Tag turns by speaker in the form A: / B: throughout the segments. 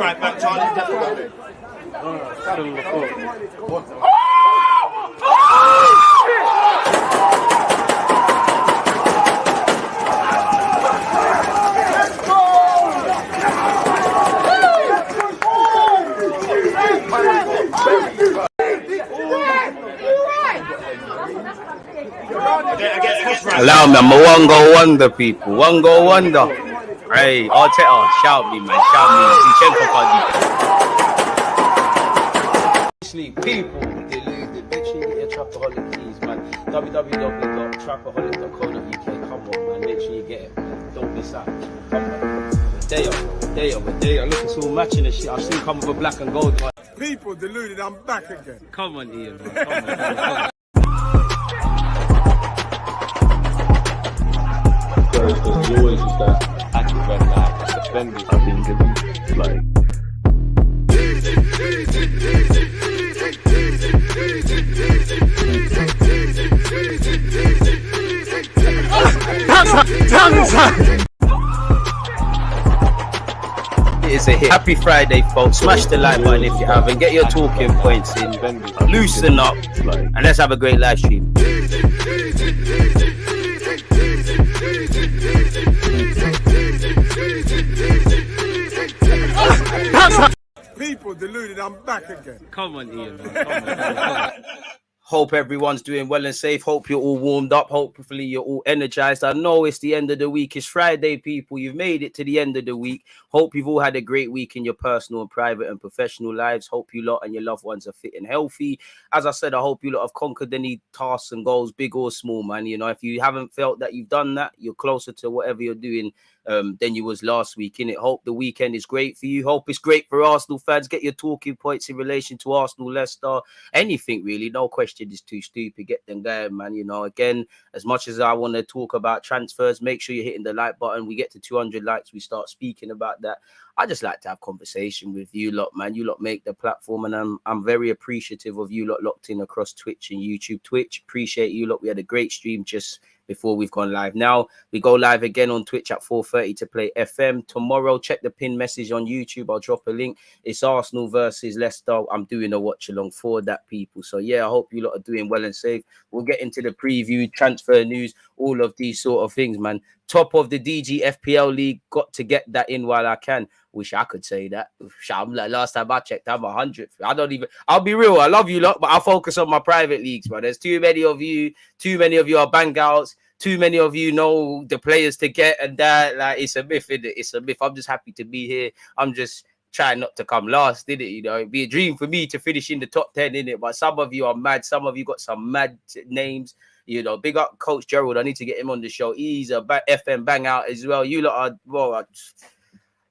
A: right back, Charlie's definitely.
B: Allow me, I'm a one go wonder, people. One go wonder. Hey, Arteta, shout me, man. Shout me. Zinchenko can't do. People, deluded. Make sure you get your Trapaholic keys, man. www.trapaholic.co.uk. Come on, man. Make sure you get it. Don't miss out. Come on. Day up. Look, it's all matching and shit. I've seen come with a black and gold one.
C: People deluded, I'm back again.
B: Come on, Ian, man. Come on.
D: Because you always use that active red light defending. I think it's like
B: it is a hit. Happy Friday, folks. Smash the like button if you haven't. Get your talking points in. Loosen up, and let's have a great live stream.
C: People deluded, I'm back again.
B: Come on, Ian, man. Come on. Hope everyone's doing well and safe. Hope you're all warmed up. Hopefully you're all energized. I know it's the end of the week. It's Friday, people. You've made it to the end of the week. Hope you've all had a great week in your personal and private and professional lives. Hope you lot and your loved ones are fit and healthy. As I said, I hope you lot have conquered any tasks and goals, big or small, man. You know, if you haven't felt that you've done that, you're closer to whatever you're doing than you was last week, innit? Hope the weekend is great for you. Hope it's great for Arsenal fans. Get your talking points in relation to Arsenal, Leicester, anything really. No question is too stupid. Get them going, man. You know, again, as much as I want to talk about transfers, make sure you're hitting the like button. We get to 200 likes, we start speaking about that. I just like to have conversation with you lot, man. You lot make the platform, and I'm very appreciative of you lot locked in across Twitch and YouTube. Twitch, appreciate you lot. We had a great stream just before we've gone live. Now we go live again on Twitch at 4:30 to play FM tomorrow. Check the pin message on YouTube. I'll drop a link. It's Arsenal versus Leicester. I'm doing a watch along for that, people. So yeah, I hope you lot are doing well and safe. We'll get into the preview, transfer news, all of these sort of things, man. Top of the DG FPL league. Got to get that in while I can. Wish I could say that. I'm like, last time I checked, I'm 100th. I'll be real. I love you lot, but I focus on my private leagues, man. There's too many of you. Too many of you are bang outs. Too many of you know the players to get, and that, like, it's a myth, isn't it? It's a myth. I'm just happy to be here. I'm just trying not to come last, did it? You know, it'd be a dream for me to finish in the top 10, innit? But some of you are mad. Some of you got some mad names. You know, big up Coach Gerald. I need to get him on the show. He's a FM bang out as well. You lot are, well,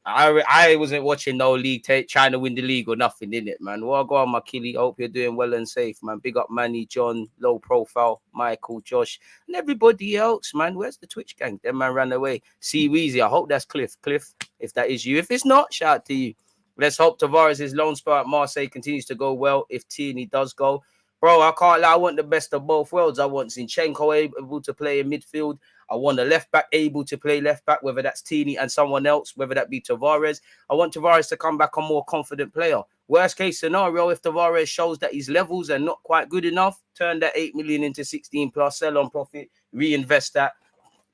B: I wasn't watching no league trying to win the league or nothing, in it, man. Well, go on, my killie. Hope you're doing well and safe, man. Big up Manny, John, Low Profile, Michael, Josh, and everybody else, man. Where's the Twitch gang? Them man ran away. See Weezy. I hope that's Cliff. Cliff, if that is you. If it's not, shout out to you. Let's hope Tavares' loan spell at Marseille continues to go well. If Tierney does go, bro, I can't lie. I want the best of both worlds. I want Zinchenko able to play in midfield. I want a left back able to play left back, whether that's Tierney and someone else, whether that be Tavares. I want Tavares to come back a more confident player. Worst case scenario, if Tavares shows that his levels are not quite good enough, turn that 8 million into 16 plus, sell on profit, reinvest that.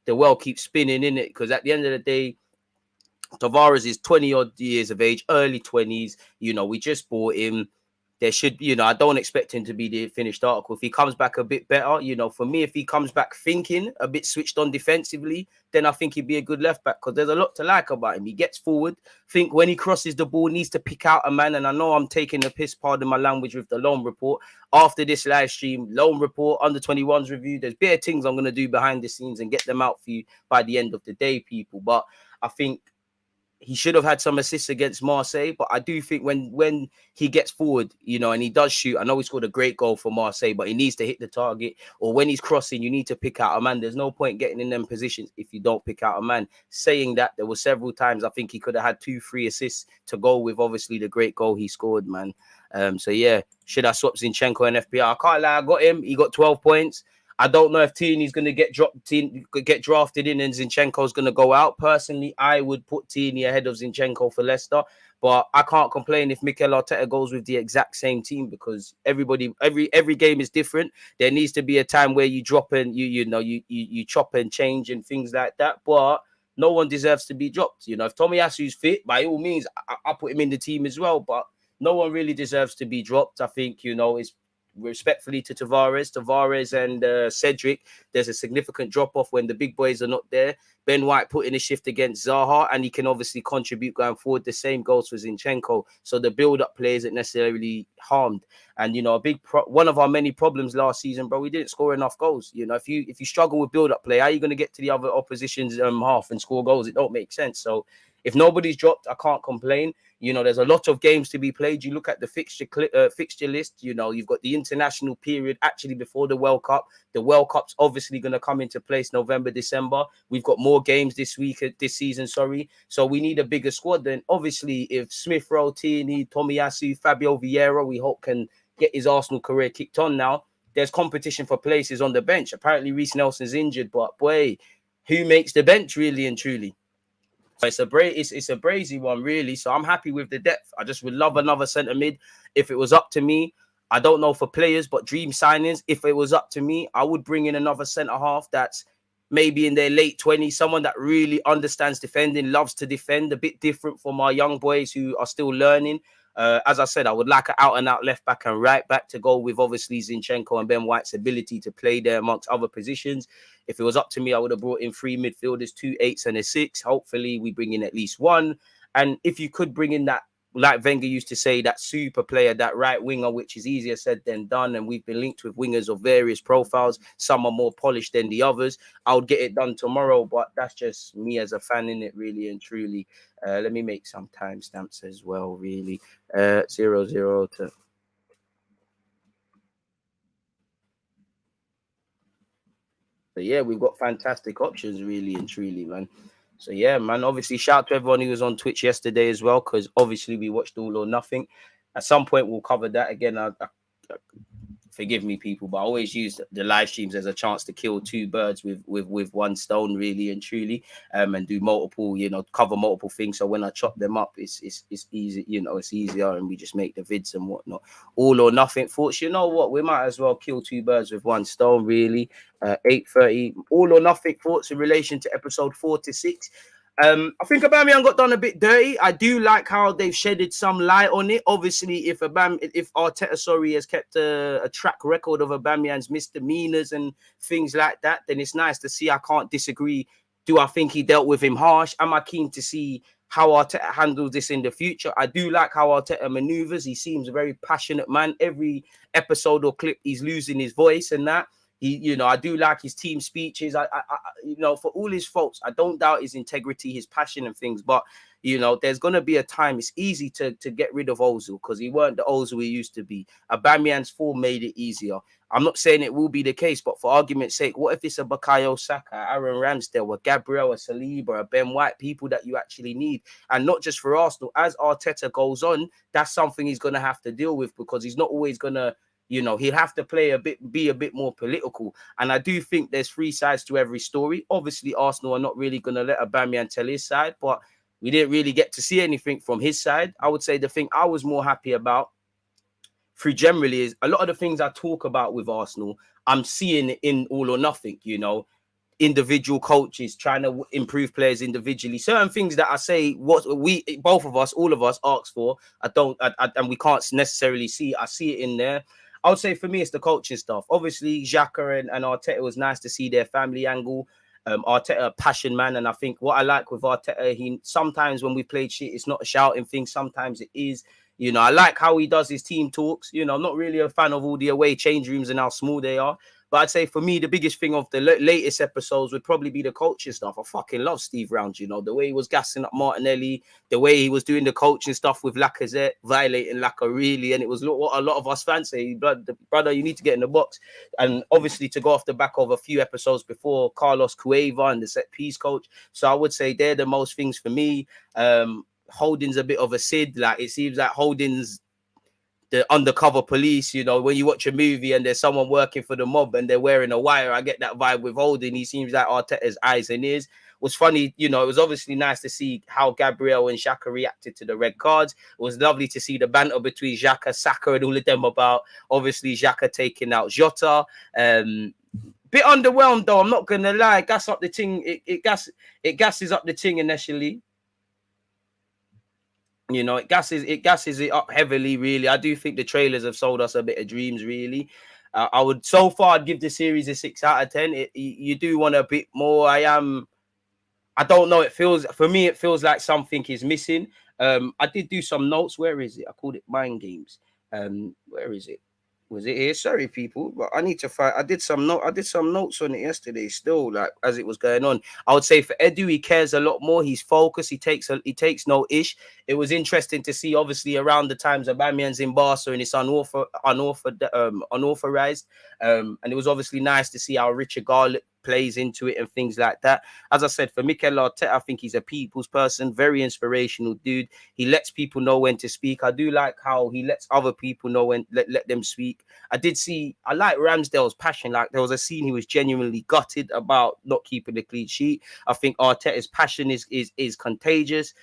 B: The world keeps spinning, in it, because at the end of the day, Tavares is 20 odd years of age, early 20s. You know, we just bought him. There should, you know, I don't expect him to be the finished article. If he comes back a bit better, you know, for me, if he comes back thinking a bit switched on defensively, then I think he'd be a good left back, because there's a lot to like about him. He gets forward, think when he crosses the ball, needs to pick out a man. And I know I'm taking the piss, pardon my language, with the loan report. After this live stream, loan report, under 21s review, there's better things I'm going to do behind the scenes and get them out for you by the end of the day, people. But I think he should have had some assists against Marseille, but I do think when he gets forward, you know, and he does shoot, I know he scored a great goal for Marseille, but he needs to hit the target. Or when he's crossing, you need to pick out a man. There's no point getting in them positions if you don't pick out a man. Saying that, there were several times I think he could have had 2-3 assists to go with, obviously, the great goal he scored, man. So, yeah, should I swap Zinchenko and FPL? I can't lie, I got him. He got 12 points. I don't know if Tierney's going to get drafted in and Zinchenko's going to go out. Personally, I would put Tierney ahead of Zinchenko for Leicester. But I can't complain if Mikel Arteta goes with the exact same team, because every game is different. There needs to be a time where you drop and you chop and change and things like that. But no one deserves to be dropped. If Tomiyasu's fit, by all means, I'll put him in the team as well. But no one really deserves to be dropped. I think, it's respectfully to Tavares and Cedric. There's a significant drop off when the big boys are not there. Ben White put in a shift against Zaha, and he can obviously contribute going forward. The same goes for Zinchenko. So the build-up play isn't necessarily harmed. And one of our many problems last season, bro, we didn't score enough goals. If you struggle with build-up play, how are you going to get to the other opposition's half and score goals? It don't make sense. So if nobody's dropped, I can't complain. There's a lot of games to be played. You look at the fixture list. You've got the international period actually before the World Cup. The World Cup's obviously going to come into place November, December. We've got more games this season. So we need a bigger squad. Then obviously, if Smith Rowe, Tierney, Tomiyasu, Fabio Vieira, we hope can get his Arsenal career kicked on now. There's competition for places on the bench. Apparently, Reece Nelson's injured, but boy, who makes the bench really and truly? It's a brazy one, really. So I'm happy with the depth. I just would love another centre mid. If it was up to me, I don't know for players, but dream signings, if it was up to me, I would bring in another centre half that's maybe in their late 20s, someone that really understands defending, loves to defend, a bit different from our young boys who are still learning. As I said, I would like an out-and-out left-back and right-back to go with, obviously, Zinchenko and Ben White's ability to play there amongst other positions. If it was up to me, I would have brought in 3 midfielders, 2 8s and a 6. Hopefully, we bring in at least one. And if you could bring in that, like Wenger used to say, that super player, that right winger, which is easier said than done. And we've been linked with wingers of various profiles. Some are more polished than the others. I would get it done tomorrow, but that's just me as a fan in it, really and truly. Let me make some timestamps as well, really. 0-0 to... So, yeah, we've got fantastic options, really and truly, man. So, yeah, man, obviously, shout out to everyone who was on Twitch yesterday as well, because obviously we watched All or Nothing. At some point, we'll cover that again. Forgive me, people, but I always use the live streams as a chance to kill 2 birds with one stone, really and truly, and do multiple, cover multiple things. So when I chop them up, it's easy, it's easier, and we just make the vids and whatnot. All or Nothing thoughts. You know what? We might as well kill 2 birds with one stone, really. 8:30. All or Nothing thoughts in relation to episode 4 to 6. I think Aubameyang got done a bit dirty. I do like how they've shedded some light on it. Obviously, if Arteta, has kept a track record of Aubameyang's misdemeanors and things like that, then it's nice to see. I can't disagree. Do I think he dealt with him harsh? Am I keen to see how Arteta handles this in the future? I do like how Arteta maneuvers. He seems a very passionate man. Every episode or clip, he's losing his voice and that. I do like his team speeches. I for all his faults, I don't doubt his integrity, his passion and things. But, there's going to be a time. It's easy to get rid of Ozil because he weren't the Ozil he used to be. Aubameyang's form made it easier. I'm not saying it will be the case, but for argument's sake, what if it's a Bukayo Saka, Aaron Ramsdale, a Gabriel, a Saliba, a Ben White, people that you actually need? And not just for Arsenal. As Arteta goes on, that's something he's going to have to deal with because he's not always going to, he'll have to be a bit more political. And I do think there's 3 sides to every story. Obviously, Arsenal are not really going to let Aubameyang tell his side, but we didn't really get to see anything from his side. I would say the thing I was more happy about through generally is a lot of the things I talk about with Arsenal, I'm seeing it in All or Nothing, individual coaches trying to improve players individually. Certain things that I say, what we, both of us, all of us ask for, and we can't necessarily see. I see it in there. I would say for me, it's the coaching stuff. Obviously, Xhaka and Arteta, was nice to see their family angle. Arteta, a passion man, and I think what I like with Arteta, he sometimes when we played shit, it's not a shouting thing. Sometimes it is. I like how he does his team talks. I'm not really a fan of all the away change rooms and how small they are. But I'd say for me, the biggest thing of the latest episodes would probably be the coaching stuff. I fucking love Steve Round, the way he was gassing up Martinelli, the way he was doing the coaching stuff with Lacazette, violating Lacazette, really. And it was what a lot of us fans say, brother, you need to get in the box. And obviously to go off the back of a few episodes before, Carlos Cueva and the set piece coach. So I would say they're the most things for me. Holding's a bit of a Sid. Like, it seems like Holding's the undercover police, when you watch a movie and there's someone working for the mob and they're wearing a wire, I get that vibe with Holding. He seems like Arteta's eyes and ears. was funny. You know, it was obviously nice to see how Gabriel and Xhaka reacted to the red cards. It was lovely to see the banter between Xhaka, Saka, and all of them about obviously Xhaka taking out Jota. Bit underwhelmed though, I'm not gonna lie. Gas up the ting, it gasses up the ting initially. You know, it gasses it up heavily, really. I do think the trailers have sold us a bit of dreams, really. I would so far I'd give the series a 6 out of 10. You do want a bit more. I don't know. It feels like something is missing. I did do some notes. Where is it? I called it Mind Games. Where is it? Was it here? Sorry, people, but I need to find. I did some notes on it yesterday. Still, like as it was going on, I would say for Edu, he cares a lot more. He's focused. He takes no ish. It was interesting to see, obviously, around the times Aubameyang's in Barca and it's unauthorized. And it was obviously nice to see how Richard Garlick plays into it and things like that. As I said, for Mikel Arteta, I think he's a people's person, very inspirational dude. He lets people know when to speak. I do like how he lets other people know when let them speak. I like Ramsdale's passion. Like there was a scene he was genuinely gutted about not keeping the clean sheet. I think Arteta's passion is contagious.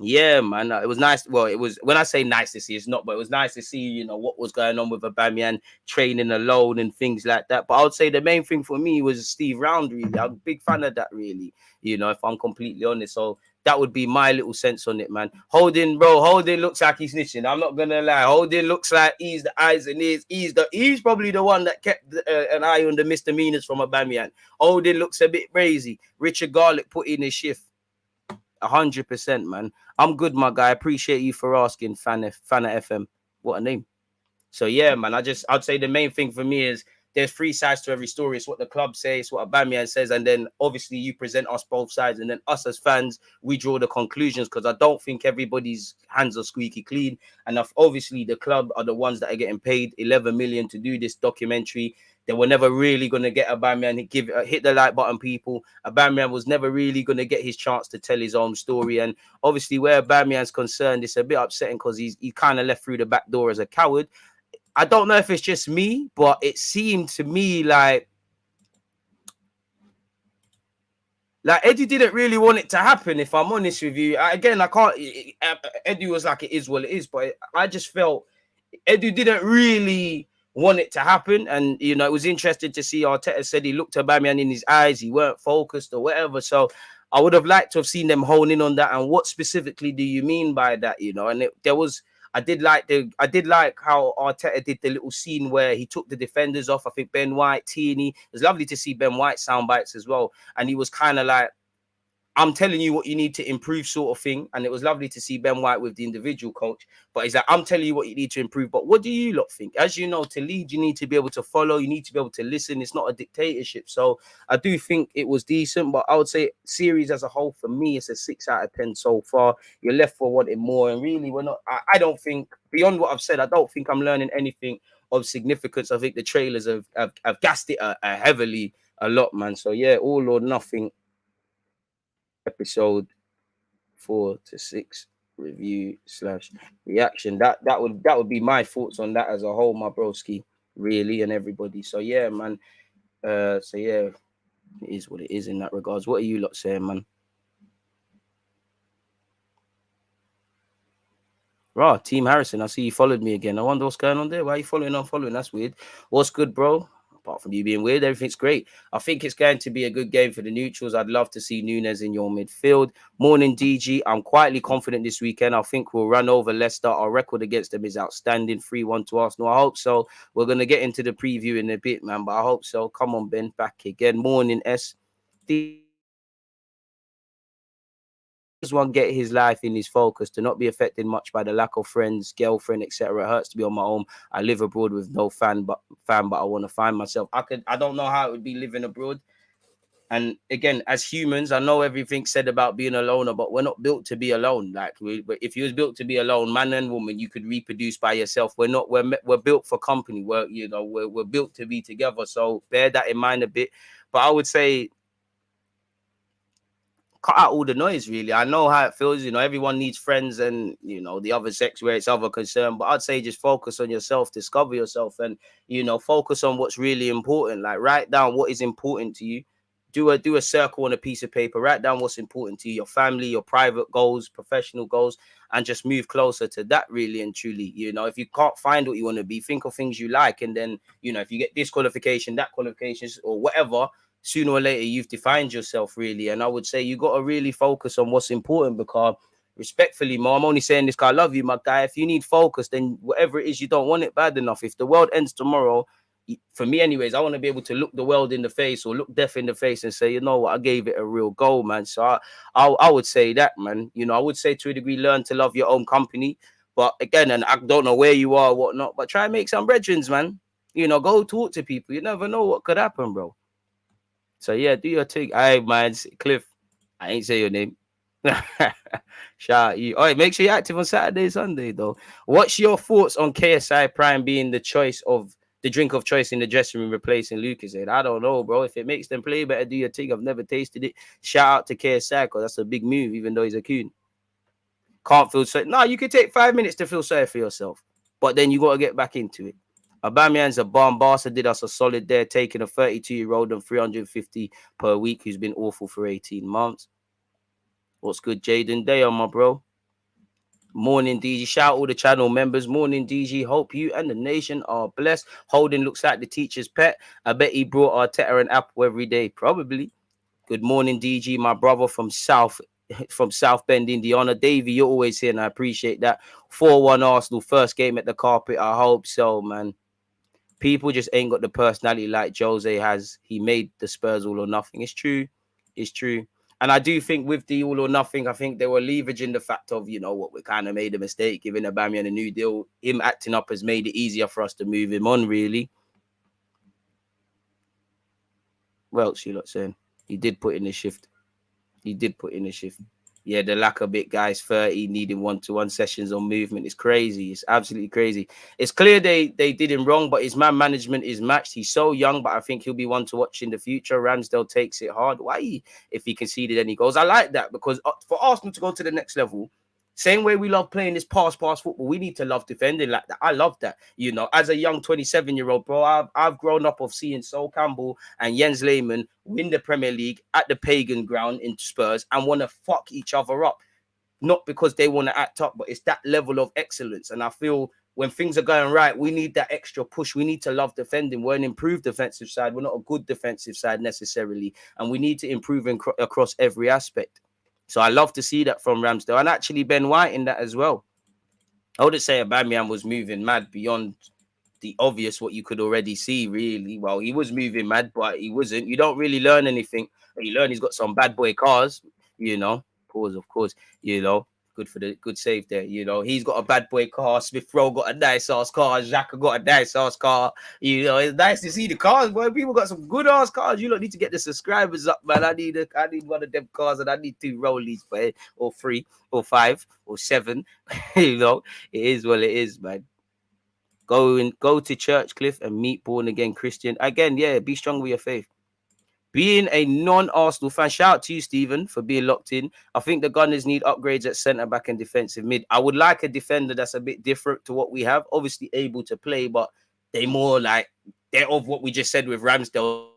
B: Yeah, man, it was nice. Well, it was, when I say nice to see, it's not, but it was nice to see, you know, what was going on with Aubameyang training alone and things like that. But I would say the main thing for me was Steve Round, really. I'm a big fan of that, really, you know, if I'm completely honest. So that would be my little sense on it, man. Holding looks like he's snitching. I'm not gonna lie. Holding looks like he's the eyes and ears. He's probably the one that kept an eye on the misdemeanors from Aubameyang. Holding looks a bit crazy. Richard Garlick put in his shift. 100%, man. I'm good, my guy. Appreciate you for asking, Fana FM. What a name. So yeah, man. I'd say the main thing for me is there's 3 sides to every story. It's what the club says, it's what Aubameyang says, and then obviously you present us both sides, and then us as fans, we draw the conclusions, because I don't think everybody's hands are squeaky clean. And obviously the club are the ones that are getting paid 11 million to do this documentary. They were never really going to get Aubameyang. Hit the like button, people. Aubameyang was never really going to get his chance to tell his own story. And obviously where Aubameyang's concerned, it's a bit upsetting because he kind of left through the back door as a coward. I don't know if it's just me, but it seemed to me like Eddie didn't really want it to happen, if I'm honest with you. Again, I can't. Eddie was like, it is what it is, but I just felt Eddie didn't really want it to happen. And, you know, it was interesting to see Arteta said he looked at Aubameyang in his eyes, he weren't focused or whatever. So I would have liked to have seen them hone in on that. And what specifically do you mean by that, you know? And I did like how Arteta did the little scene where he took the defenders off. I think Ben White, Tierney. It was lovely to see Ben White sound bites as well. And he was kind of like, I'm telling you what you need to improve, sort of thing. And it was lovely to see Ben White with the individual coach. But he's like, I'm telling you what you need to improve. But what do you lot think? As you know, to lead, you need to be able to follow. You need to be able to listen. It's not a dictatorship. So I do think it was decent. But I would say series as a whole, for me, it's a 6 out of 10 so far. You're left for wanting more. And really, we're not. I don't think, beyond what I've said, I don't think I'm learning anything of significance. I think the trailers have gassed it heavily a lot, man. So yeah, all or nothing. Episode 4 to 6 review / reaction. That would be my thoughts on that as a whole, my broski, really, and everybody. So yeah, man. So yeah, it is what it is in that regards. What are you lot saying, man? Right, Team Harrison, I see you followed me again. I wonder what's going on there. Why are you following? That's weird. What's good, bro? Apart from you being weird, everything's great. I think it's going to be a good game for the neutrals. I'd love to see Nunes in your midfield. Morning, DG. I'm quietly confident this weekend. I think we'll run over Leicester. Our record against them is outstanding. 3-1 to Arsenal. I hope so. We're going to get into the preview in a bit, man, but I hope so. Come on, Ben. Back again. Morning, S. One get his life in his focus, to not be affected much by the lack of friends, girlfriend, etc. It hurts to be on my own. I live abroad with no fan, but I want to find myself. I don't know how it would be living abroad. And again, as humans, I know everything's said about being a loner, but we're not built to be alone. Like, if you was built to be alone, man and woman, you could reproduce by yourself. We're built for company. We're built to be together. So bear that in mind a bit. But I would say, cut out all the noise, really. I know how it feels. You know, everyone needs friends and, you know, the other sex where it's other concern. But I'd say just focus on yourself, discover yourself, and, you know, focus on what's really important. Like, write down what is important to you. Do a circle on a piece of paper. Write down what's important to you, your family, your private goals, professional goals, and just move closer to that, really and truly. You know, if you can't find what you want to be, think of things you like. And then, you know, if you get this qualification, that qualifications, or whatever, sooner or later, you've defined yourself, really. And I would say you got to really focus on what's important, because respectfully, Mo, I'm only saying this because I love you, my guy. If you need focus, then whatever it is, you don't want it bad enough. If the world ends tomorrow, for me anyways, I want to be able to look the world in the face or look death in the face and say, you know what, I gave it a real go, man. So I would say that, man. You know, I would say to a degree, learn to love your own company. But again, and I don't know where you are or whatnot, but try and make some brethrens, man. You know, go talk to people. You never know what could happen, bro. So yeah, do your thing. Hey, man, Cliff, I ain't say your name. Shout out you. All right, make sure you're active on Saturday, Sunday, though. What's your thoughts on KSI Prime being the drink of choice in the dressing room, replacing Lucas? I don't know, bro. If it makes them play better, do your thing. I've never tasted it. Shout out to KSI, because that's a big move, even though he's a coon. Can't feel sorry. No, you can take 5 minutes to feel sorry for yourself, but then you got to get back into it. Aubameyang's a bomb. Barca did us a solid there, taking a 32-year-old on 350 per week who's been awful for 18 months. What's good, Jaden? Day on my bro. Morning, DG. Shout out all the channel members. Morning, DG. Hope you and the nation are blessed. Holden looks like the teacher's pet. I bet he brought Arteta an apple every day. Probably. Good morning, DG. My brother from South Bend, Indiana. Davey, you're always here, and I appreciate that. 4-1 Arsenal. First game at the carpet. I hope so, man. People just ain't got the personality like Jose has. He made the Spurs all or nothing. It's true. It's true. And I do think with the all or nothing, I think they were leveraging the fact of, you know what, we kind of made a mistake giving Aubameyang a new deal. Him acting up has made it easier for us to move him on, really. Well, she lot saying he did put in the shift. He did put in the shift. Yeah, the lack of it, guys. 30 needing one-to-one sessions on movement is crazy. It's absolutely crazy. It's clear they did him wrong, but his man management is matched. He's so young, but I think he'll be one to watch in the future. Ramsdale takes it hard. Why? If he conceded any goals, I like that, because for Arsenal to go to the next level, same way we love playing this pass football, we need to love defending like that. I love that. You know, as a young 27-year-old, bro, I've grown up of seeing Sol Campbell and Jens Lehmann win the Premier League at the pagan ground in Spurs and want to fuck each other up. Not because they want to act up, but it's that level of excellence. And I feel when things are going right, we need that extra push. We need to love defending. We're an improved defensive side. We're not a good defensive side necessarily. And we need to improve across every aspect. So I love to see that from Ramsdale, and actually Ben White in that as well. I wouldn't say Aubameyang was moving mad beyond the obvious, what you could already see, really. Well, he was moving mad, but he wasn't. You don't really learn anything. You learn he's got some bad boy cars, you know. Pause, of course, you know. Good save there, you know. He's got a bad boy car. Smith Rowe got a nice ass car. Xhaka got a nice ass car. You know, it's nice to see the cars, boy. People got some good ass cars. You don't need to get the subscribers up, man. I need one of them cars, and I need 2 Rollies, boy, or 3, or 5, or 7. You know, it is what it is, man. Go to church, Cliff, and meet born again Christian. Again, yeah, be strong with your faith. Being a non-Arsenal fan, shout out to you, Stephen, for being locked in. I think the Gunners need upgrades at centre-back and defensive mid. I would like a defender that's a bit different to what we have. Obviously able to play, but they're more like, they're of what we just said with Ramsdale.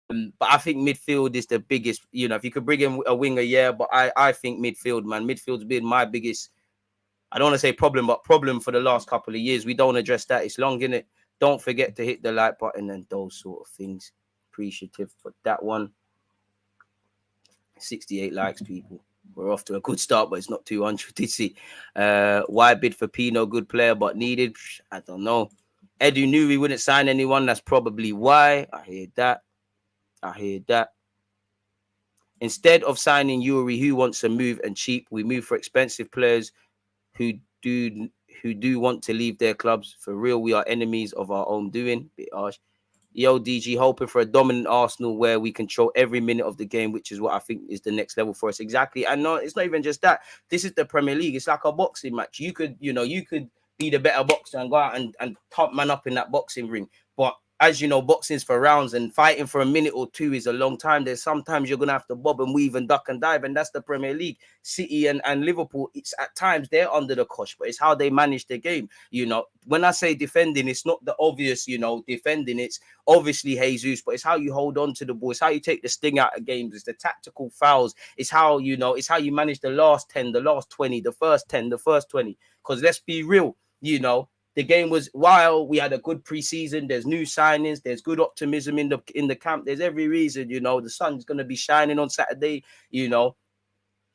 B: But I think midfield is the biggest, you know, if you could bring in a winger, yeah, but I think midfield, man. Midfield's been my biggest, I don't want to say problem, but problem for the last couple of years. We don't address that. It's long, innit? Don't forget to hit the like button and those sort of things. Appreciative for that one. 68 likes, people. We're off to a good start, but it's not 200. Did see? Why bid for Pino? Good player, but needed. I don't know. Edu knew we wouldn't sign anyone. That's probably why. I hear that. Instead of signing Yuri, who wants to move and cheap, we move for expensive players who do want to leave their clubs. For real, we are enemies of our own doing. Bit harsh. Yo, DG, hoping for a dominant Arsenal where we control every minute of the game, which is what I think is the next level for us. Exactly. And no, it's not even just that. This is the Premier League. It's like a boxing match. You could be the better boxer and go out and top man up in that boxing ring. But as you know, boxing's for rounds, and fighting for a minute or two is a long time. There's sometimes you're going to have to bob and weave and duck and dive, and that's the Premier League. City and Liverpool, it's at times they're under the cosh, but it's how they manage the game. You know, when I say defending, it's not the obvious, you know, defending. It's obviously Jesus, but it's how you hold on to the ball. It's how you take the sting out of games. It's the tactical fouls. It's how, you know, it's how you manage the last 10, the last 20, the first 10, the first 20. Because let's be real, you know, the game was, while we had a good preseason, there's new signings, there's good optimism in the camp. There's every reason, you know, the sun's going to be shining on Saturday. You know,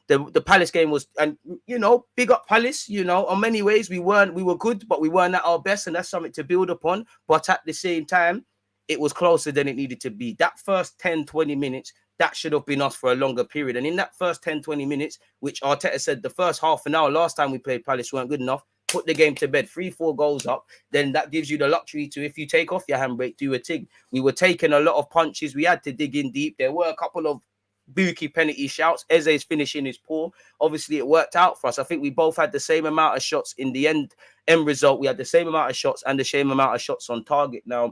B: the Palace game was, and you know, big up Palace. You know, in many ways we were good, but we weren't at our best, and that's something to build upon. But at the same time, it was closer than it needed to be. That first 10, 20 minutes, that should have been us for a longer period. And in that first 10, 20 minutes, which Arteta said the first half an hour last time we played Palace weren't good enough, put the game to bed, 3-4 goals up, then that gives you the luxury to, if you take off your handbrake, do a thing. We were taking a lot of punches. We had to dig in deep. There were a couple of bookie penalty shouts. Eze's finishing is poor. Obviously, it worked out for us. I think we both had the same amount of shots in the end result. We had the same amount of shots and the same amount of shots on target. Now,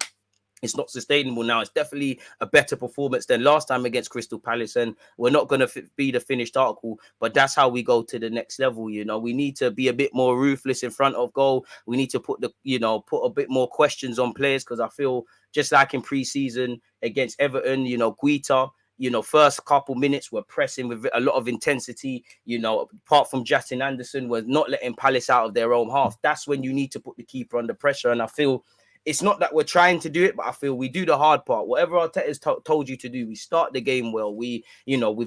B: it's not sustainable now. It's definitely a better performance than last time against Crystal Palace, and we're not going to be the finished article, but that's how we go to the next level. You know, we need to be a bit more ruthless in front of goal. We need to put a bit more questions on players, because I feel just like in pre-season against Everton, you know, Guita, you know, first couple minutes we're pressing with a lot of intensity. You know, apart from Justin Anderson, we're not letting Palace out of their own half. That's when you need to put the keeper under pressure, and I feel it's not that we're trying to do it, but I feel we do the hard part. Whatever Arteta's told you to do, we start the game well. We've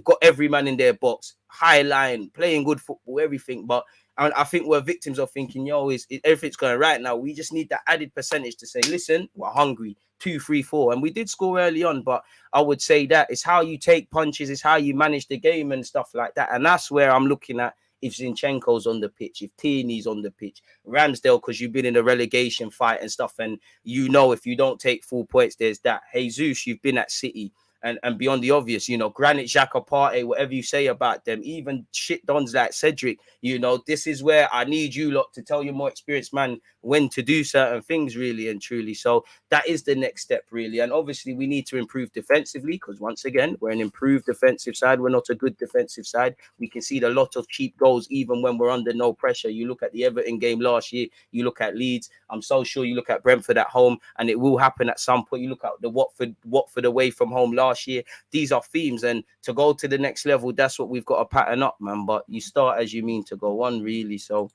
B: got every man in their box, high line, playing good football, everything. But I think we're victims of thinking, everything's going right now. We just need that added percentage to say, listen, we're hungry, 2, 3, 4. And we did score early on, but I would say that it's how you take punches, it's how you manage the game and stuff like that. And that's where I'm looking at. If Zinchenko's on the pitch, if Tierney's on the pitch, Ramsdale, because you've been in a relegation fight and stuff, and you know if you don't take full points, there's that. Jesus, you've been at City, and beyond the obvious, you know, Granit Xhaka, Partey, whatever you say about them, even shit dons like Cedric, you know, this is where I need you lot to tell your more experienced man when to do certain things, really and truly. So that is the next step, really. And obviously we need to improve defensively, because once again, we're an improved defensive side. We're not a good defensive side. We concede a lot of cheap goals even when we're under no pressure. You look at the Everton game last year, you look at Leeds, I'm so sure you look at Brentford at home, and it will happen at some point. You look at the Watford away from home last year. These are themes, and to go to the next level, that's what we've got to pattern up, man. But you start as you mean to go on, really. So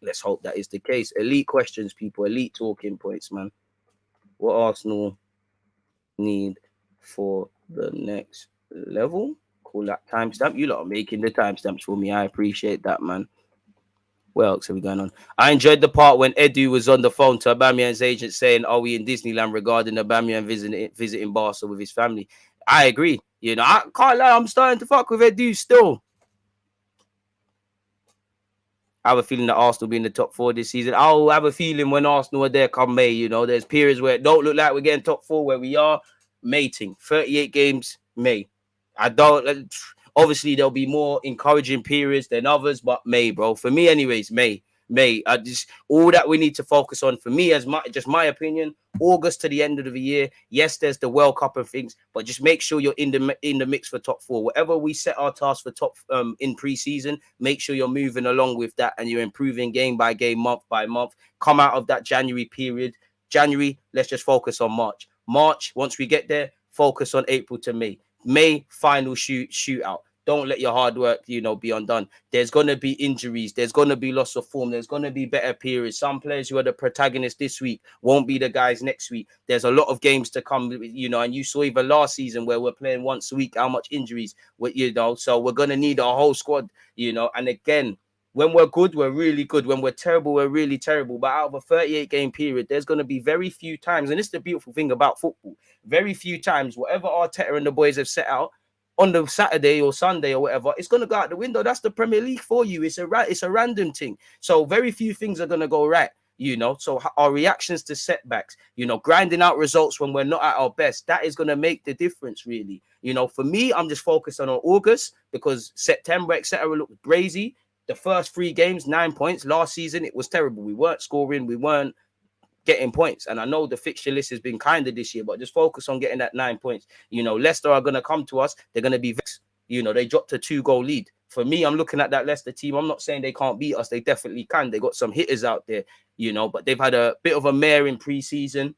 B: let's hope that is the case. Elite questions, people. Elite talking points, man. What Arsenal need for the next level? Call that timestamp. You lot are making the timestamps for me. I appreciate that, man. What else are we going on? I enjoyed the part when Edu was on the phone to Aubameyang's agent saying, "Are we in Disneyland?" regarding Aubameyang visiting Barca with his family. I agree. You know, I can't lie. I'm starting to fuck with Edu still. I have a feeling that Arsenal will be in the top 4 this season. I'll have a feeling when Arsenal are there come May, you know, there's periods where it don't look like we're getting top 4, where we are mating. 38 games, May. Obviously there'll be more encouraging periods than others, but May, bro. For me anyways, May. All that we need to focus on, for me, as my opinion, August to the end of the year. Yes, there's the World Cup and things, but just make sure you're in the mix for top 4. Whatever we set our task for top in pre-season, make sure you're moving along with that and you're improving game by game, month by month. Come out of that January period. January, let's just focus on March. March, once we get there, focus on April to May. May, final shootout. Don't let your hard work, you know, be undone. There's going to be injuries. There's going to be loss of form. There's going to be better periods. Some players who are the protagonists this week won't be the guys next week. There's a lot of games to come, you know, and you saw even last season where we're playing once a week, how much injuries, you know, so we're going to need a whole squad, you know, and again, when we're good, we're really good. When we're terrible, we're really terrible. But out of a 38-game period, there's going to be very few times, and this is the beautiful thing about football, very few times, whatever Arteta and the boys have set out, on the Saturday or Sunday or whatever, it's going to go out the window. That's the Premier League for you. It's a random thing. So very few things are going to go right, you know. So our reactions to setbacks, you know, grinding out results when we're not at our best, that is going to make the difference, really. You know, for me, I'm just focused on August, because September, etc., looked crazy. The first 3 games, 9 points. Last season, it was terrible. We weren't scoring. We weren't getting points. And I know the fixture list has been kind of this year, but just focus on getting that 9 points. You know, Leicester are going to come to us. They're going to be vexed. You know, they dropped a 2-goal lead. For me, I'm looking at that Leicester team. I'm not saying they can't beat us. They definitely can. They got some hitters out there, you know, but they've had a bit of a mare in pre-season.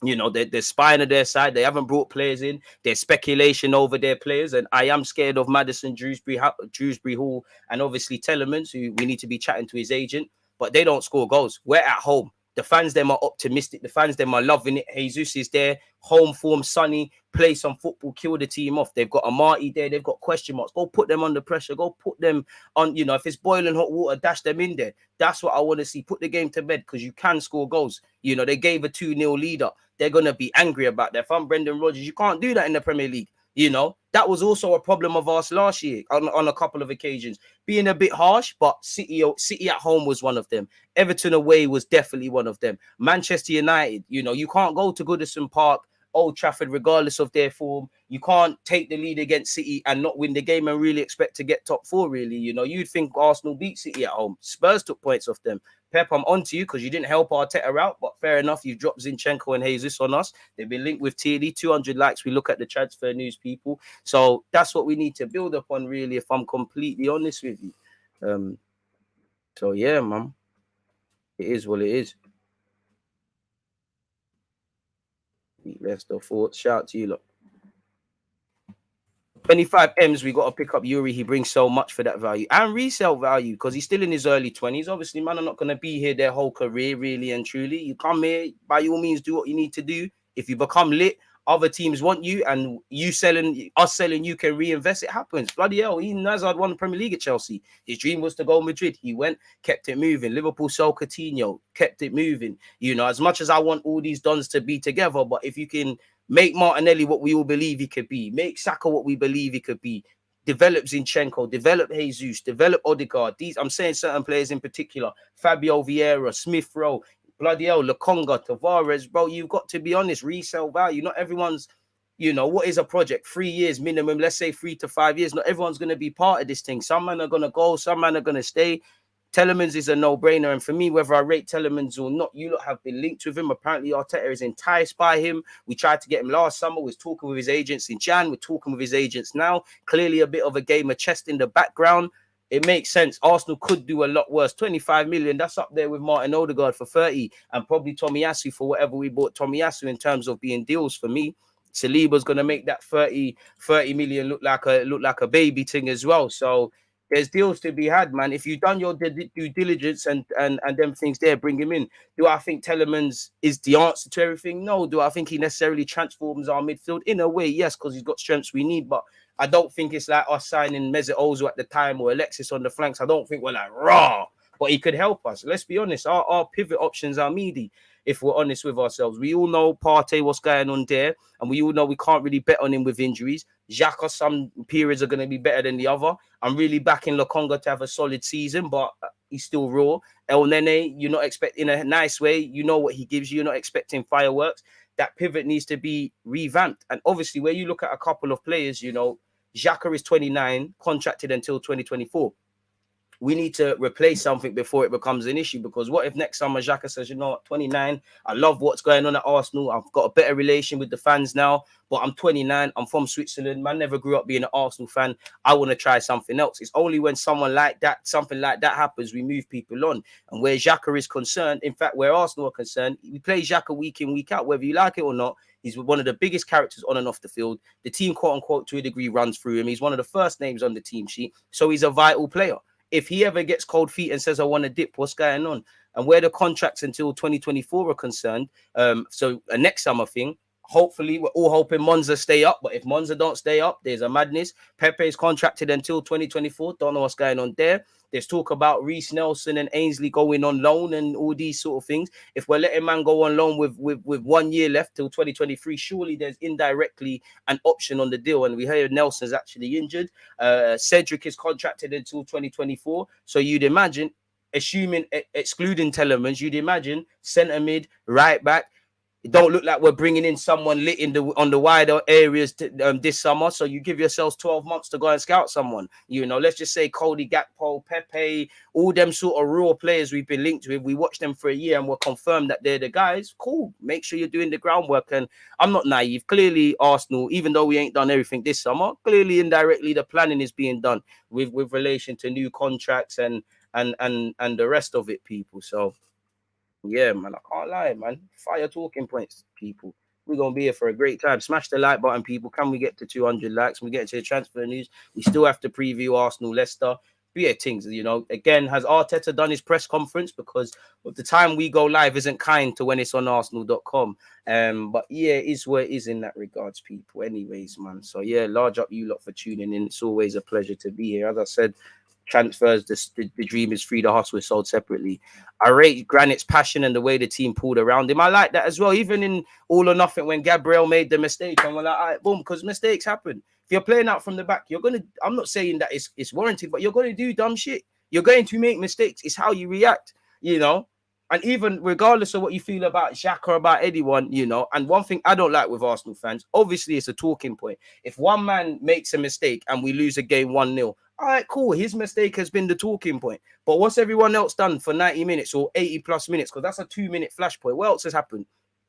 B: You know, they're spying on their side. They haven't brought players in. There's speculation over their players. And I am scared of Maddison, Dewsbury Hall, and obviously Telemans, who we need to be chatting to his agent. But they don't score goals. We're at home. The fans, them are optimistic. The fans, them are loving it. Jesus is there. Home form, sunny. Play some football, kill the team off. They've got Amati there. They've got question marks. Go put them under pressure. Go put them on, you know, if it's boiling hot water, dash them in there. That's what I want to see. Put the game to bed because you can score goals. You know, they gave a 2-0 lead up. They're going to be angry about that. If I'm Brendan Rodgers, you can't do that in the Premier League. You know, that was also a problem of us last year on a couple of occasions. Being a bit harsh, but City at home was one of them. Everton away was definitely one of them. Manchester United, you know, you can't go to Goodison Park, Old Trafford, regardless of their form. You can't take the lead against City and not win the game and really expect to get top 4, really. You know, you'd think Arsenal beat City at home. Spurs took points off them. Pep, I'm on to you because you didn't help Arteta out, but fair enough. You've dropped Zinchenko and Jesus on us. They've been linked with Tierney. 200 likes. We look at the transfer news, people. So that's what we need to build upon, really, if I'm completely honest with you. So, yeah, man. It is what it is. Leicester thoughts. Shout out to you, look. 25 M's, we got to pick up Yuri. He brings so much for that value and resale value because he's still in his early 20s. Obviously, man, are not going to be here their whole career, really and truly. You come here, by all means, do what you need to do. If you become lit, other teams want you, and us selling, you can reinvest. It happens. Bloody hell, Eden Hazard won the Premier League at Chelsea. His dream was to go Madrid. He went, kept it moving. Liverpool sold Coutinho, kept it moving. You know, as much as I want all these dons to be together, but if you can make Martinelli what we all believe he could be, make Saka what we believe he could be, develop Zinchenko, develop Jesus, develop Odegaard. I'm saying certain players in particular, Fabio Vieira, Smith Rowe, bloody hell, Lokonga, Tavares, bro, you've got to be honest, resale value. Not everyone's, you know, what is a project? 3 years minimum, let's say 3 to 5 years. Not everyone's going to be part of this thing. Some men are going to go, some men are going to stay. Telemans is a no-brainer, and for me, whether I rate Telemans or not, you lot have been linked with him. Apparently, Arteta is enticed by him. We tried to get him last summer. We're talking with his agents in Jan. We're talking with his agents now. Clearly, a bit of a game of chess in the background. It makes sense. Arsenal could do a lot worse. 25 million, that's up there with Martin Odegaard for 30, and probably Tomiyasu for whatever we bought Tomiyasu in terms of being deals for me. Saliba's going to make that 30 million look like a baby thing as well. So there's deals to be had, man. If you've done your due diligence and them things there, bring him in. Do I think Telemans is the answer to everything? No. Do I think he necessarily transforms our midfield? In a way, yes, because he's got strengths we need. But I don't think it's like us signing Mesut Ozil at the time or Alexis on the flanks. I don't think we're like, raw. But he could help us. Let's be honest. Our pivot options are meaty, if we're honest with ourselves. We all know Partey, what's going on there. And we all know we can't really bet on him with injuries. Xhaka, some periods are going to be better than the other. I'm really backing Lokonga to have a solid season, but he's still raw. El Nene, you're not expecting, in a nice way, you know what he gives you. You're not expecting fireworks. That pivot needs to be revamped. And obviously, where you look at a couple of players, you know, Xhaka is 29, contracted until 2024. We need to replace something before it becomes an issue, because what if next summer Xhaka says, you know what, 29, I love what's going on at Arsenal. I've got a better relation with the fans now, but I'm 29. I'm from Switzerland. Man, never grew up being an Arsenal fan. I want to try something else. It's only when something like that happens, we move people on. And where Xhaka is concerned, in fact, where Arsenal are concerned, we play Xhaka week in, week out, whether you like it or not. He's one of the biggest characters on and off the field. The team, quote unquote, to a degree runs through him. He's one of the first names on the team sheet. So he's a vital player. If he ever gets cold feet and says, I want to dip, what's going on? And where the contracts until 2024 are concerned, so a next summer thing, hopefully we're all hoping Monza stay up. But if Monza don't stay up, there's a madness. Pepe is contracted until 2024. Don't know what's going on there. There's talk about Reece Nelson and Ainsley going on loan and all these sort of things. If we're letting man go on loan with 1 year left till 2023, surely there's indirectly an option on the deal. And we heard Nelson's actually injured. Cedric is contracted until 2024. So you'd imagine, excluding Telemans, you'd imagine centre mid, right back, It don't look like we're bringing in someone lit on the wider areas this summer. So you give yourselves 12 months to go and scout someone. You know, let's just say Cody Gakpo, Pepe, all them sort of raw players we've been linked with. We watched them for a year and we're confirmed that they're the guys. Cool. Make sure you're doing the groundwork. And I'm not naive. Clearly, Arsenal, even though we ain't done everything this summer, clearly indirectly the planning is being done with relation to new contracts and the rest of it, people. So yeah, man, I can't lie, man. Fire talking points, people. We're going to be here for a great time. Smash the like button, people. Can we get to 200 likes? Can we get to the transfer news? We still have to preview Arsenal, Leicester. But yeah, things, you know. Again, has Arteta done his press conference? Because the time we go live isn't kind to when it's on Arsenal.com. But yeah, it is where it is in that regards, people. Anyways, man. So yeah, large up you lot for tuning in. It's always a pleasure to be here. As I said, transfers, the dream is free, the hustle is sold separately. I rate Granit's passion and the way the team pulled around him. I like that as well. Even in All or Nothing, when Gabriel made the mistake, and we're like, all right, boom, because mistakes happen. If you're playing out from the back, you're gonna. I'm not saying that it's warranted, but you're gonna do dumb shit. You're going to make mistakes. It's how you react, you know. And even regardless of what you feel about Xhaka or about anyone, you know. And one thing I don't like with Arsenal fans, obviously, it's a talking point. If one man makes a mistake and we lose a game 1-0. All right, cool. His mistake has been the talking point. But what's everyone else done for 90 minutes or 80 plus minutes? Because that's a 2-minute flashpoint. What else has happened?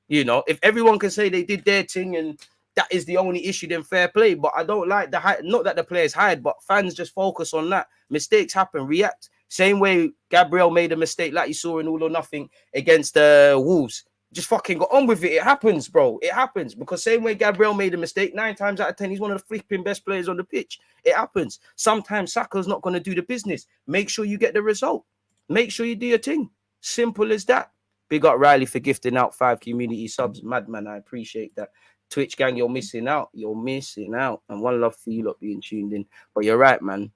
B: You know, if everyone can say they did their thing and that is the only issue, then fair play. But I don't like not that the players hide, but fans just focus on that. Mistakes happen, react. Same way Gabriel made a mistake like you saw in All or Nothing against Wolves. Just fucking got on with it. It happens, bro. It happens. Because same way Gabriel made a mistake, 9 times out of 10, he's one of the flipping best players on the pitch. It happens. Sometimes Saka's not going to do the business. Make sure you get the result. Make sure you do your thing. Simple as that. Big up Riley for gifting out 5 community subs. Madman, I appreciate that. Twitch gang, you're missing out. You're missing out. And one love for you lot being tuned in. But you're right, man.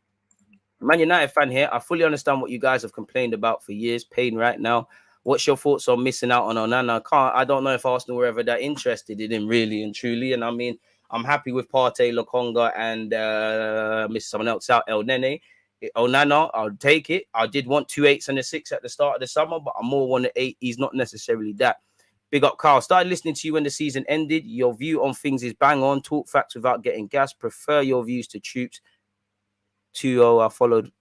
B: Man United fan here. I fully understand what you guys have complained about for years. Pain right now. What's your thoughts on missing out on Onana? I don't know if Arsenal were ever that interested in him, really and truly. And I mean, I'm happy with Partey, Lokonga, and miss someone else out, El Nene. Onana, I'll take it. I did want 2 8s and a 6 at the start of the summer, but I more want an 8. He's not necessarily that. Big up, Carl. Started listening to you when the season ended. Your view on things is bang on. Talk facts without getting gas. Prefer your views to troops. 2-0, I followed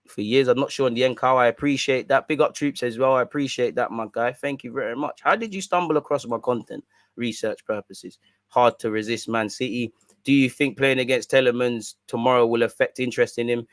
B: for years. I'm not sure in the end, Carl. I appreciate that. Big up troops as well. I appreciate that, my guy. Thank you very much. How did you stumble across my content? Research purposes. Hard to resist, Man City. Do you think playing against Tielemans tomorrow will affect interest in him?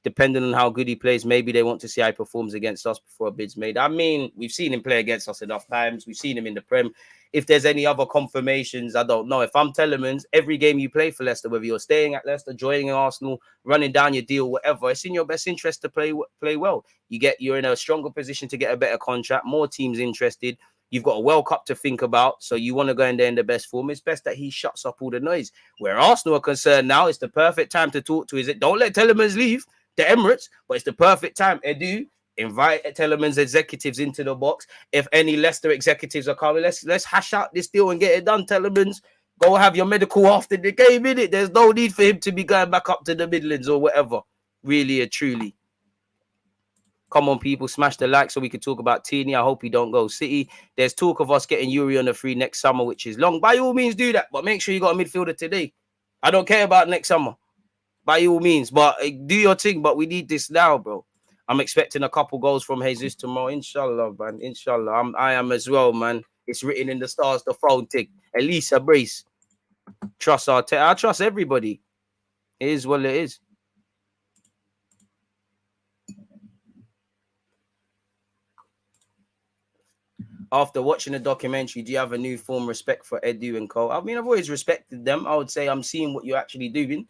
B: Depending on how good he plays, maybe they want to see how he performs against us before a bid's made. I mean, we've seen him play against us enough times. We've seen him in the Prem. If there's any other confirmations, I don't know. If I'm Tielemans, every game you play for Leicester, whether you're staying at Leicester, joining Arsenal, running down your deal, whatever, it's in your best interest to play well. You're in a stronger position to get a better contract, more teams interested. You've got a World Cup to think about, so you want to go in there in the best form. It's best that he shuts up all the noise. Where Arsenal are concerned now, it's the perfect time to talk to. Don't let Tielemans leave the Emirates, but it's the perfect time. Edu, invite Tielemans executives into the box. If any Leicester executives are coming, let's hash out this deal and get it done. Tielemans, go have your medical after the game, innit? There's no need for him to be going back up to the Midlands or whatever. Really and truly. Come on, people, smash the like so we can talk about Tierney. I hope he don't go City. There's talk of us getting Yuri on the free next summer, which is long. By all means, do that, but make sure you got a midfielder today. I don't care about next summer. By all means, but do your thing. But we need this now, bro. I'm expecting a couple goals from Jesus tomorrow. Inshallah, man. Inshallah. I am as well, man. It's written in the stars, the phone tick. At least a brace. Trust Arteta. I trust everybody. It is what it is. After watching the documentary, do you have a newfound respect for Edu and Co? I mean, I've always respected them. I would say I'm seeing what you're actually doing.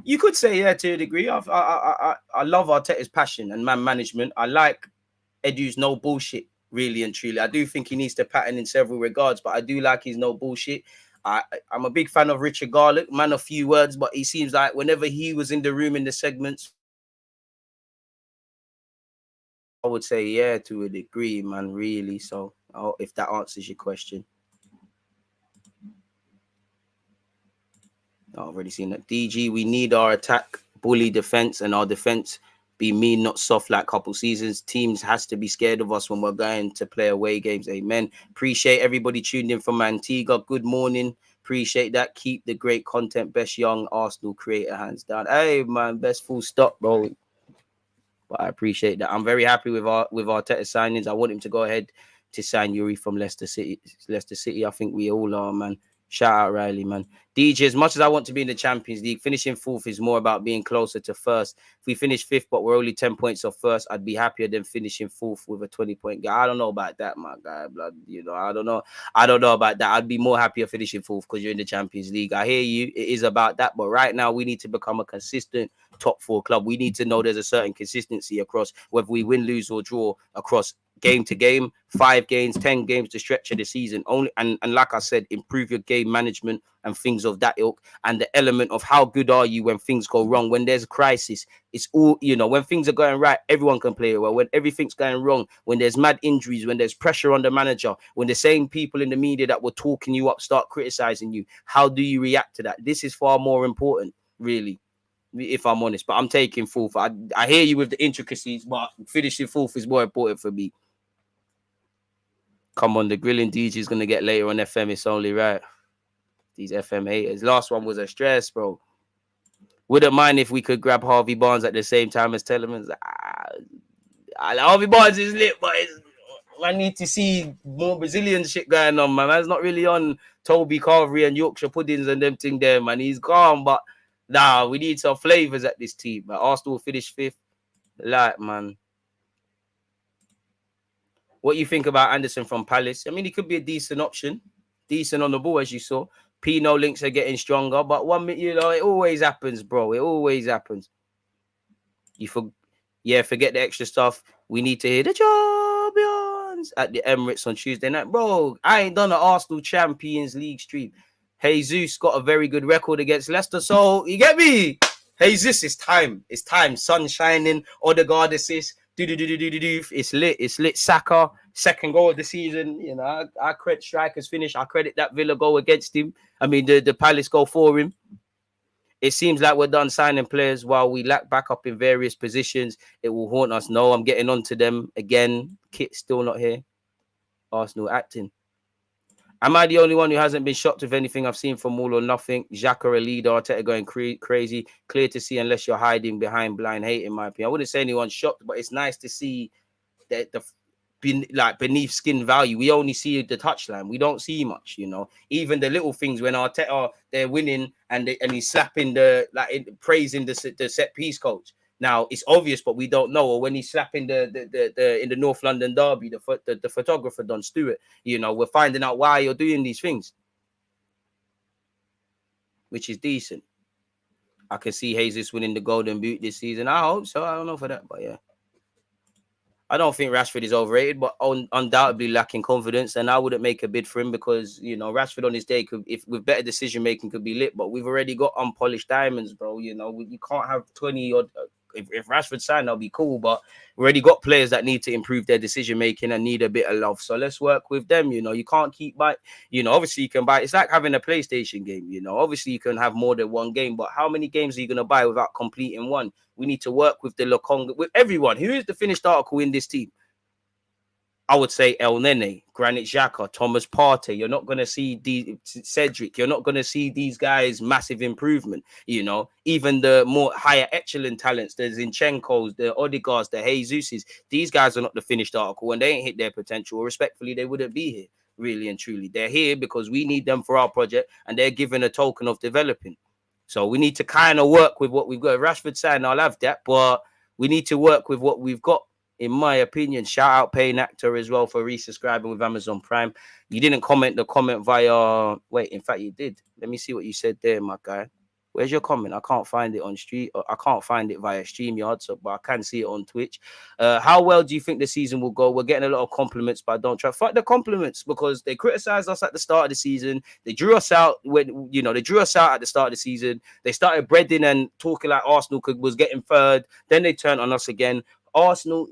B: You could say, yeah, to a degree. I love Arteta's passion and man management. I like Edu's no bullshit, really and truly. I do think he needs to pattern in several regards, but I do like his no bullshit. I'm a big fan of Richard Garlick, man of few words, but he seems like whenever he was in the room in the segments, I would say, yeah, to a degree, man, really. So, if that answers your question. I've already seen that. DG, we need our attack, bully defense, and our defense be mean, not soft like couple seasons. Teams has to be scared of us when we're going to play away games. Amen. Appreciate everybody tuned in from Antigua. Good morning. Appreciate that. Keep the great content. Best young Arsenal creator, hands down. Hey, man, best full stop, bro. But I appreciate that. I'm very happy with Arteta signings. I want him to go ahead to sign Yeremy from Leicester City. I think we all are, man. Shout out Riley, man. DJ, as much as I want to be in the Champions League, finishing fourth is more about being closer to first. If we finish fifth, but we're only 10 points off first, I'd be happier than finishing fourth with a 20-point guy. I don't know about that, my guy. Blood, I don't know. I don't know about that. I'd be more happier finishing fourth because you're in the Champions League. I hear you. It is about that. But right now, we need to become a consistent top four club. We need to know there's a certain consistency across whether we win, lose, or draw across game to game, 5 games, 10 games to stretch of the season. Only and like I said, improve your game management and things of that ilk, and the element of how good are you when things go wrong, when there's a crisis. It's all, when things are going right, everyone can play well. When everything's going wrong, when there's mad injuries, when there's pressure on the manager, when the same people in the media that were talking you up start criticizing you, how do you react to that? This is far more important, really, if I'm honest. But I'm taking fourth. I hear you with the intricacies, but finishing fourth is more important for me. Come on, the grilling DJ is going to get later on FM. It's only right. These FM haters. Last one was a stress, bro. Wouldn't mind if we could grab Harvey Barnes at the same time as Tielemans. Harvey Barnes is lit, but I need to see more Brazilian shit going on, man. Man's not really on Toby Carvery and Yorkshire puddings and them thing there, man. He's gone, but nah, we need some flavors at this team. But Arsenal finish fifth. Man. What you think about Anderson from Palace? I mean, he could be a decent option. Decent on the ball, as you saw. Pino links are getting stronger. But it always happens, bro. It always happens. Forget the extra stuff. We need to hear the champions at the Emirates on Tuesday night. Bro, I ain't done an Arsenal Champions League stream. Jesus got a very good record against Leicester. So, you get me? Jesus, it's time. It's time. Sun shining. Odegaard assist. It's lit. It's lit. Saka, second goal of the season. I credit strikers finish. I credit that Villa goal against him. I mean, the Palace goal for him. It seems like we're done signing players while we lack backup in various positions. It will haunt us. No, I'm getting on to them again. Kit's still not here. Arsenal acting. Am I the only one who hasn't been shocked with anything I've seen from All or Nothing? Xhaka a leader, Arteta going crazy. Clear to see unless you're hiding behind blind hate, in my opinion. I wouldn't say anyone's shocked, but it's nice to see that beneath skin value. We only see the touchline. We don't see much, Even the little things when Arteta, they're winning and he's slapping praising the set piece coach. Now it's obvious, but we don't know. Or when he's slapping the in the North London derby, the photographer Don Stewart. We're finding out why you're doing these things, which is decent. I can see Jesus winning the Golden Boot this season. I hope so. I don't know for that, but yeah. I don't think Rashford is overrated, but undoubtedly lacking confidence. And I wouldn't make a bid for him because, Rashford on his day with better decision making could be lit. But we've already got unpolished diamonds, bro. You can't have 20 or if Rashford signed, that'll be cool. But we already got players that need to improve their decision making and need a bit of love. So let's work with them. You can't keep by. Obviously you can buy. It's like having a PlayStation game. Obviously you can have more than one game, but how many games are you gonna buy without completing one? We need to work with the Lokonga, with everyone. Who is the finished article in this team? I would say El Nene, Granit Xhaka, Thomas Partey. You're not going to see Cedric. You're not going to see these guys' massive improvement. Even the more higher echelon talents, the Zinchenko's, the Odegaards, the Jesuses. These guys are not the finished article, and they ain't hit their potential. Respectfully, they wouldn't be here, really and truly. They're here because we need them for our project, and they're given a token of developing. So we need to kind of work with what we've got. Rashford saying I'll have that, but we need to work with what we've got. In my opinion, shout out Paying Actor as well for resubscribing with Amazon Prime. You didn't comment the comment via... Wait, in fact, you did. Let me see what you said there, my guy. Where's your comment? I can't find it on Street. I can't find it via StreamYard, but I can see it on Twitch. How well do you think the season will go? We're getting a lot of compliments, but I don't try. Fuck the compliments because they criticized us at the start of the season. They drew us out they drew us out at the start of the season. They started breading and talking like Arsenal was getting third. Then they turned on us again. Arsenal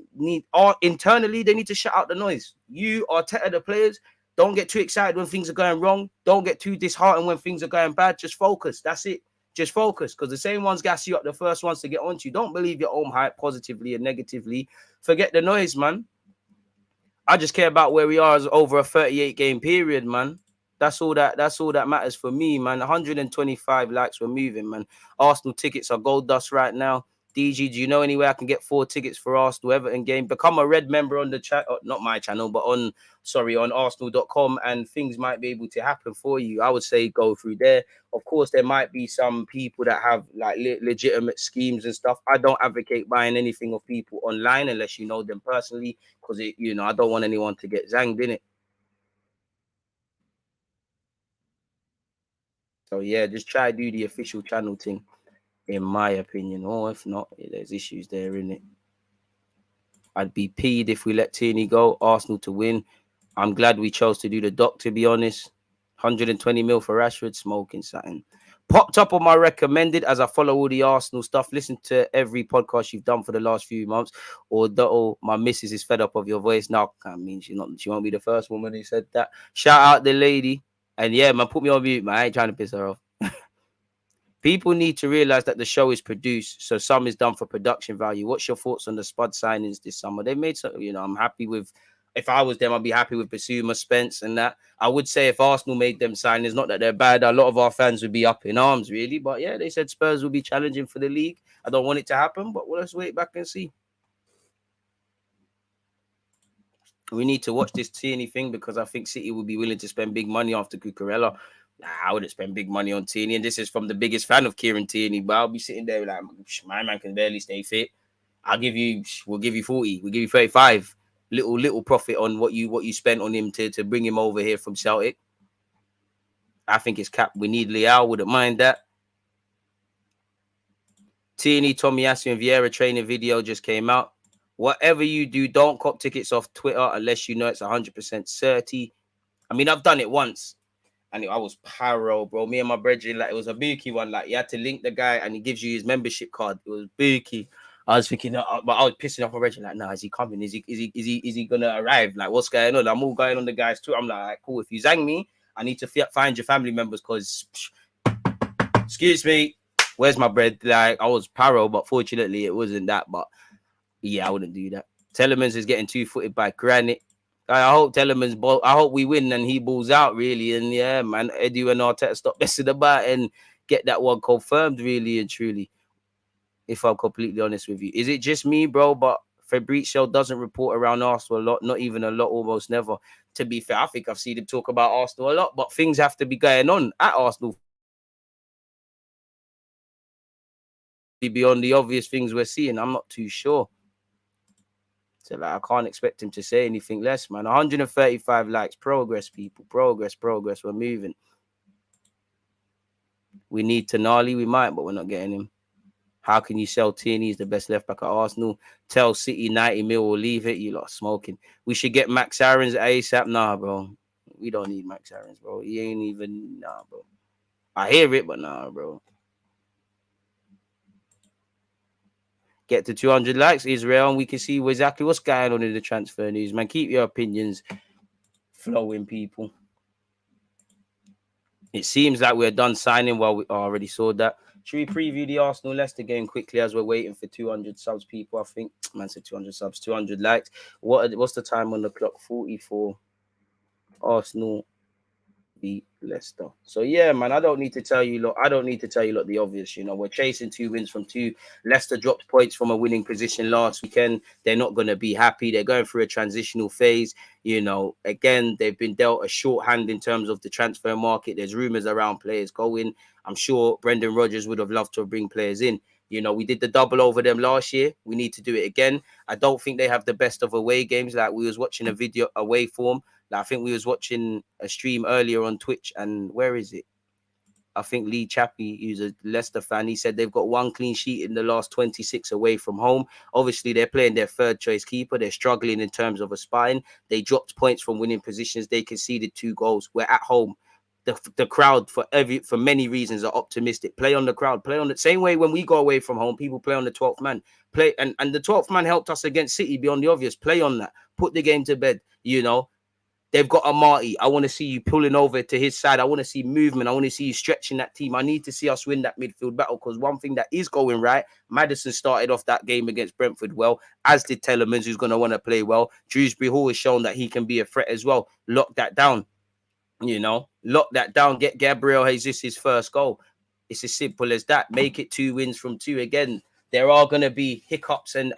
B: internally, they need to shut out the noise. You are the players. Don't get too excited when things are going wrong. Don't get too disheartened when things are going bad. Just focus. That's it. Just focus, because the same ones gas you up, the first ones to get onto you. Don't believe your own hype positively and negatively. Forget the noise, man. I just care about where we are as over a 38-game period, man. That's all that matters for me, man. 125 likes, we're moving, man. Arsenal tickets are gold dust right now. DG, do you know any way I can get 4 tickets for Arsenal Everton game? Become a red member on the chat, not my channel, but on Arsenal.com, and things might be able to happen for you. I would say go through there. Of course, there might be some people that have like legitimate schemes and stuff. I don't advocate buying anything of people online unless you know them personally, because I don't want anyone to get zanged in it. So yeah, just try to do the official channel thing, in my opinion. Or if not, there's issues there, innit? I'd be peed if we let Tierney go. Arsenal to win. I'm glad we chose to do the doc, to be honest. 120 mil for Rashford, smoking something. Popped up on my recommended as I follow all the Arsenal stuff. Listen to every podcast you've done for the last few months. Although my missus is fed up of your voice now. I mean, she won't be the first woman who said that. Shout out the lady. And yeah, man, put me on mute, man. I ain't trying to piss her off. People need to realize that the show is produced, so some is done for production value. What's your thoughts on the Spud signings this summer? They made some, I'm happy with. If I was them, I'd be happy with Basuma, Spence, and that. I would say if Arsenal made them signings, not that they're bad, a lot of our fans would be up in arms, really. But yeah, they said Spurs will be challenging for the league. I don't want it to happen, but let's wait back and see. We need to watch this Tierney thing because I think City will be willing to spend big money after Cucurella. Nah, I wouldn't spend big money on Tierney, and this is from the biggest fan of Kieran Tierney. But I'll be sitting there like, my man can barely stay fit. We'll give you 40, we'll give you 35. Little profit on what you spent on him to bring him over here from Celtic. I think it's capped. We need Leao. Wouldn't mind that. Tierney, Tomiyasu, and Vieira training video just came out. Whatever you do, don't cop tickets off Twitter unless you know it's 100% certain. I mean, I've done it once, and I was pyro, bro. Me and my brethren, like, it was a bookie one. Like, you had to link the guy, and he gives you his membership card. It was bookie. I was thinking, but I was pissing off my brethren. Like, nah, is he coming? Is he gonna arrive? Like, what's going on? I'm all going on the guy's tour. I'm like, cool. If you zang me, I need to find your family members because, excuse me, where's my bread? Like, I was pyro, but fortunately, it wasn't that. But yeah, I wouldn't do that. Telemans is getting 2-footed by Granite. I hope Telemans ball. I hope we win and he balls out, really. And yeah, man, Edu and Arteta stop messing about and get that one confirmed, really and truly. If I'm completely honest with you, is it just me, bro? But Fabrizio doesn't report around Arsenal a lot, not even a lot, almost never. To be fair, I think I've seen him talk about Arsenal a lot, but things have to be going on at Arsenal beyond the obvious things we're seeing. I'm not too sure. So like, I can't expect him to say anything less, man. 135 likes. Progress, people. Progress. We're moving. We need Tonali. We might, but we're not getting him. How can you sell Tierney? He's the best left back at Arsenal. Tell City 90 mil or leave it. You lot smoking. We should get Max Aarons ASAP. Nah, bro. We don't need Max Aarons, bro. He ain't even... Nah, bro. I hear it, but nah, bro. Get to 200 likes, Israel, and we can see exactly what's going on in the transfer news, man. Keep your opinions flowing, people. It seems like we're done signing. Well, we already saw that. Should we preview the Arsenal Leicester game quickly as we're waiting for 200 subs, people? I think, man said 200 subs, 200 likes. What's the time on the clock? 44. Arsenal beat Leicester. So yeah, man, I don't need to tell you the obvious. We're chasing 2 wins from 2. Leicester dropped points from a winning position last weekend. They're not going to be happy. They're going through a transitional phase. Again, they've been dealt a shorthand in terms of the transfer market. There's rumors around players going. I'm sure Brendan Rodgers would have loved to bring players in. We did the double over them last year. We need to do it again. I don't think they have the best of away games. Like, we was watching a video away form. Like, I think we was watching a stream earlier on Twitch, and where is it? I think Lee Chappie, who's a Leicester fan, he said they've got 1 clean sheet in the last 26 away from home. Obviously, they're playing their third choice keeper. They're struggling in terms of a spine. They dropped points from winning positions. They conceded 2 goals. We're at home. The crowd, for many reasons, are optimistic. Play on the crowd. Play on the same way when we go away from home. People play on the 12th man. Play and the 12th man helped us against City beyond the obvious. Play on that. Put the game to bed. They've got Amati. I want to see you pulling over to his side. I want to see movement. I want to see you stretching that team. I need to see us win that midfield battle, because one thing that is going right, Maddison started off that game against Brentford well, as did Tielemans, who's going to want to play well. Dewsbury Hall has shown that he can be a threat as well. Lock that down. Lock that down. Get Gabriel Jesus his first goal. It's as simple as that. Make it 2 wins from 2. Again, there are going to be hiccups and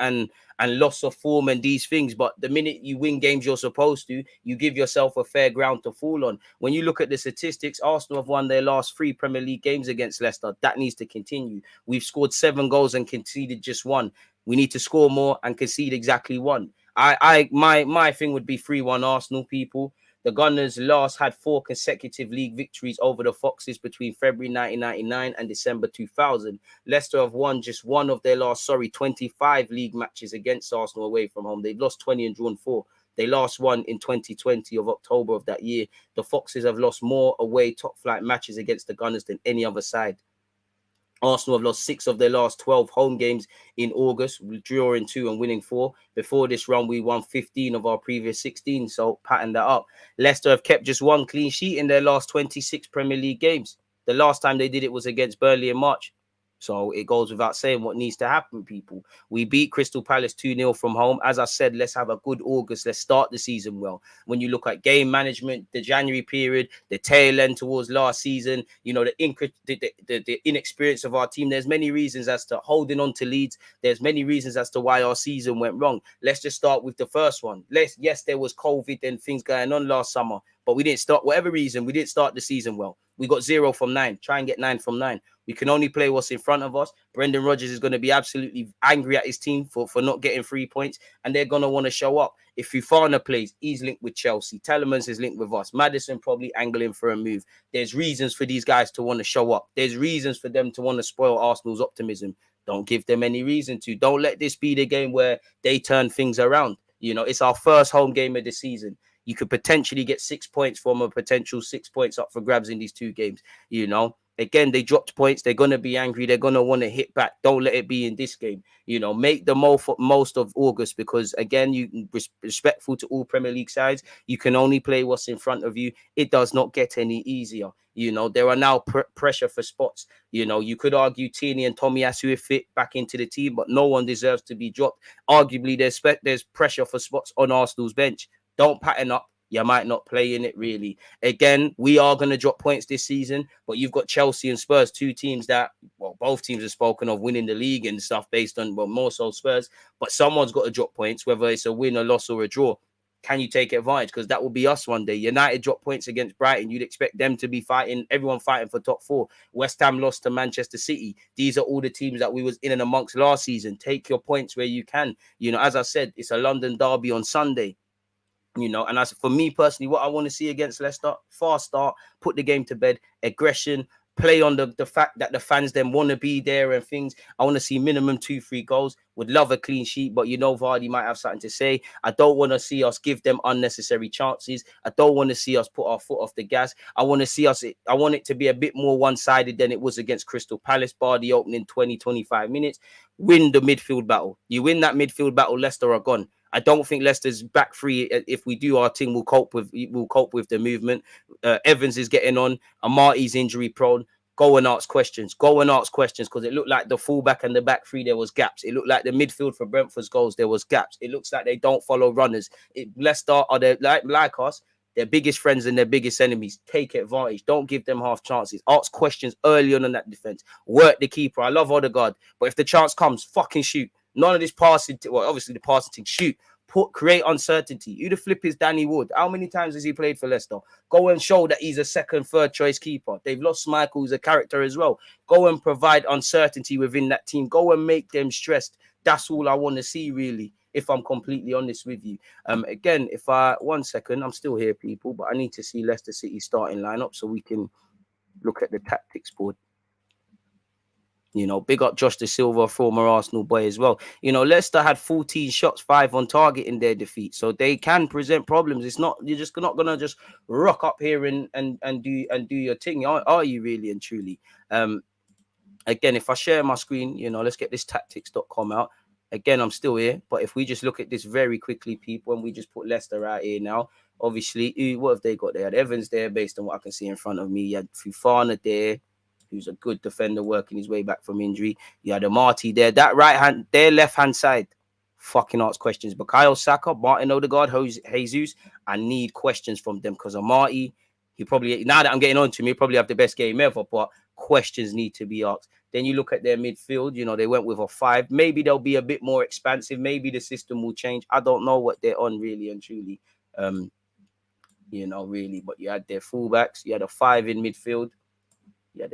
B: loss of form and these things, but the minute you win games you're supposed to, you give yourself a fair ground to fall on. When you look at the statistics, Arsenal have won their last 3 Premier League games against Leicester. That needs to continue. We've scored 7 goals and conceded just 1. We need to score more and concede exactly 1. My thing would be 3-1 Arsenal, people. The Gunners last had 4 consecutive league victories over the Foxes between February 1999 and December 2000. Leicester have won just 1 of their last, 25 league matches against Arsenal away from home. They've lost 20 and drawn 4. They last won in 2020 of October of that year. The Foxes have lost more away top flight matches against the Gunners than any other side. Arsenal have lost 6 of their last 12 home games in August, drawing 2 and winning 4. Before this run, we won 15 of our previous 16, so pattern that up. Leicester have kept just 1 clean sheet in their last 26 Premier League games. The last time they did it was against Burnley in March. So it goes without saying what needs to happen, people. We beat Crystal Palace 2-0 from home. As I said, let's have a good August. Let's start the season well. When you look at game management, the January period, the tail end towards last season, the inexperience of our team, there's many reasons as to holding on to leads. There's many reasons as to why our season went wrong. Let's just start with the first one. Yes, there was COVID and things going on last summer, but we didn't start, whatever reason, we didn't start the season well. We got 0 from 9. Try and get 9 from 9. We can only play what's in front of us. Brendan Rodgers is going to be absolutely angry at his team for not getting 3 points, and they're going to want to show up. If Fofana plays, he's linked with Chelsea. Tielemans is linked with us. Maddison probably angling for a move. There's reasons for these guys to want to show up. There's reasons for them to want to spoil Arsenal's optimism. Don't give them any reason to. Don't let this be the game where they turn things around. It's our first home game of the season. You could potentially get 6 points from a potential 6 points up for grabs in these 2 games. Again, they dropped points. They're going to be angry. They're going to want to hit back. Don't let it be in this game. Make the most of August, because, again, you respectful to all Premier League sides. You can only play what's in front of you. It does not get any easier. There are now pressure for spots. You could argue Tierney and Tomiyasu fit back into the team, but no one deserves to be dropped. Arguably, there's pressure for spots on Arsenal's bench. Don't pattern up. You might not play in it, really. Again, we are going to drop points this season, but you've got Chelsea and Spurs, 2 teams that, both teams have spoken of winning the league and stuff based on, more so Spurs, but someone's got to drop points, whether it's a win, a loss, or a draw. Can you take advantage? Because that will be us one day. United dropped points against Brighton. You'd expect them to be fighting, everyone fighting for top 4. West Ham lost to Manchester City. These are all the teams that we was in and amongst last season. Take your points where you can. As I said, it's a London derby on Sunday. And as for me personally, what I want to see against Leicester, fast start, put the game to bed, aggression, play on the fact that the fans then want to be there and things. I want to see minimum 2-3 goals. Would love a clean sheet, but Vardy might have something to say. I don't want to see us give them unnecessary chances. I don't want to see us put our foot off the gas. I want it to be a bit more one-sided than it was against Crystal Palace, bar the opening 20-25 minutes. Win the midfield battle. You win that midfield battle, Leicester are gone. I don't think Leicester's back 3. If we do our thing, we'll cope with the movement. Evans is getting on. Amati's injury prone. Go and ask questions. Because it looked like the fullback and the back 3, there was gaps. It looked like the midfield for Brentford's goals, there was gaps. It looks like they don't follow runners. Leicester are like us. Their biggest friends and their biggest enemies. Take advantage. Don't give them half chances. Ask questions early on in that defense. Work the keeper. I love Odegaard, but if the chance comes, fucking shoot. None of this passing. Obviously the passing thing. Shoot. Create uncertainty. Who the flip is Danny Wood? How many times has he played for Leicester? Go and show that he's a second, third choice keeper. They've lost Michael, who's a character as well. Go and provide uncertainty within that team. Go and make them stressed. That's all I want to see, really, if I'm completely honest with you. Again, 1 second, I'm still here, people, but I need to see Leicester City starting lineup so we can look at the tactics board. Big up Josh Da Silva, former Arsenal boy as well. Leicester had 14 shots, 5 on target in their defeat, so they can present problems. It's not, you're just not gonna just rock up here and do your thing, are you really and truly? Again, if I share my screen, let's get this tactics.com out. Again, I'm still here. But if we just look at this very quickly, people, and we just put Leicester out here now, obviously, what have they got? They had Evans there, based on what I can see in front of me. You had Fofana there, who's a good defender working his way back from injury. You had Amati there. That their left-hand side, fucking asks questions. Bukayo Saka, Martin Odegaard, Jesus, I need questions from them because Amati, he probably, now that I'm getting on to him, he probably have the best game ever, but questions need to be asked. Then you look at their midfield, they went with a 5. Maybe they'll be a bit more expansive. Maybe the system will change. I don't know what they're on really and truly, really. But you had their fullbacks. You had a 5 in midfield. You had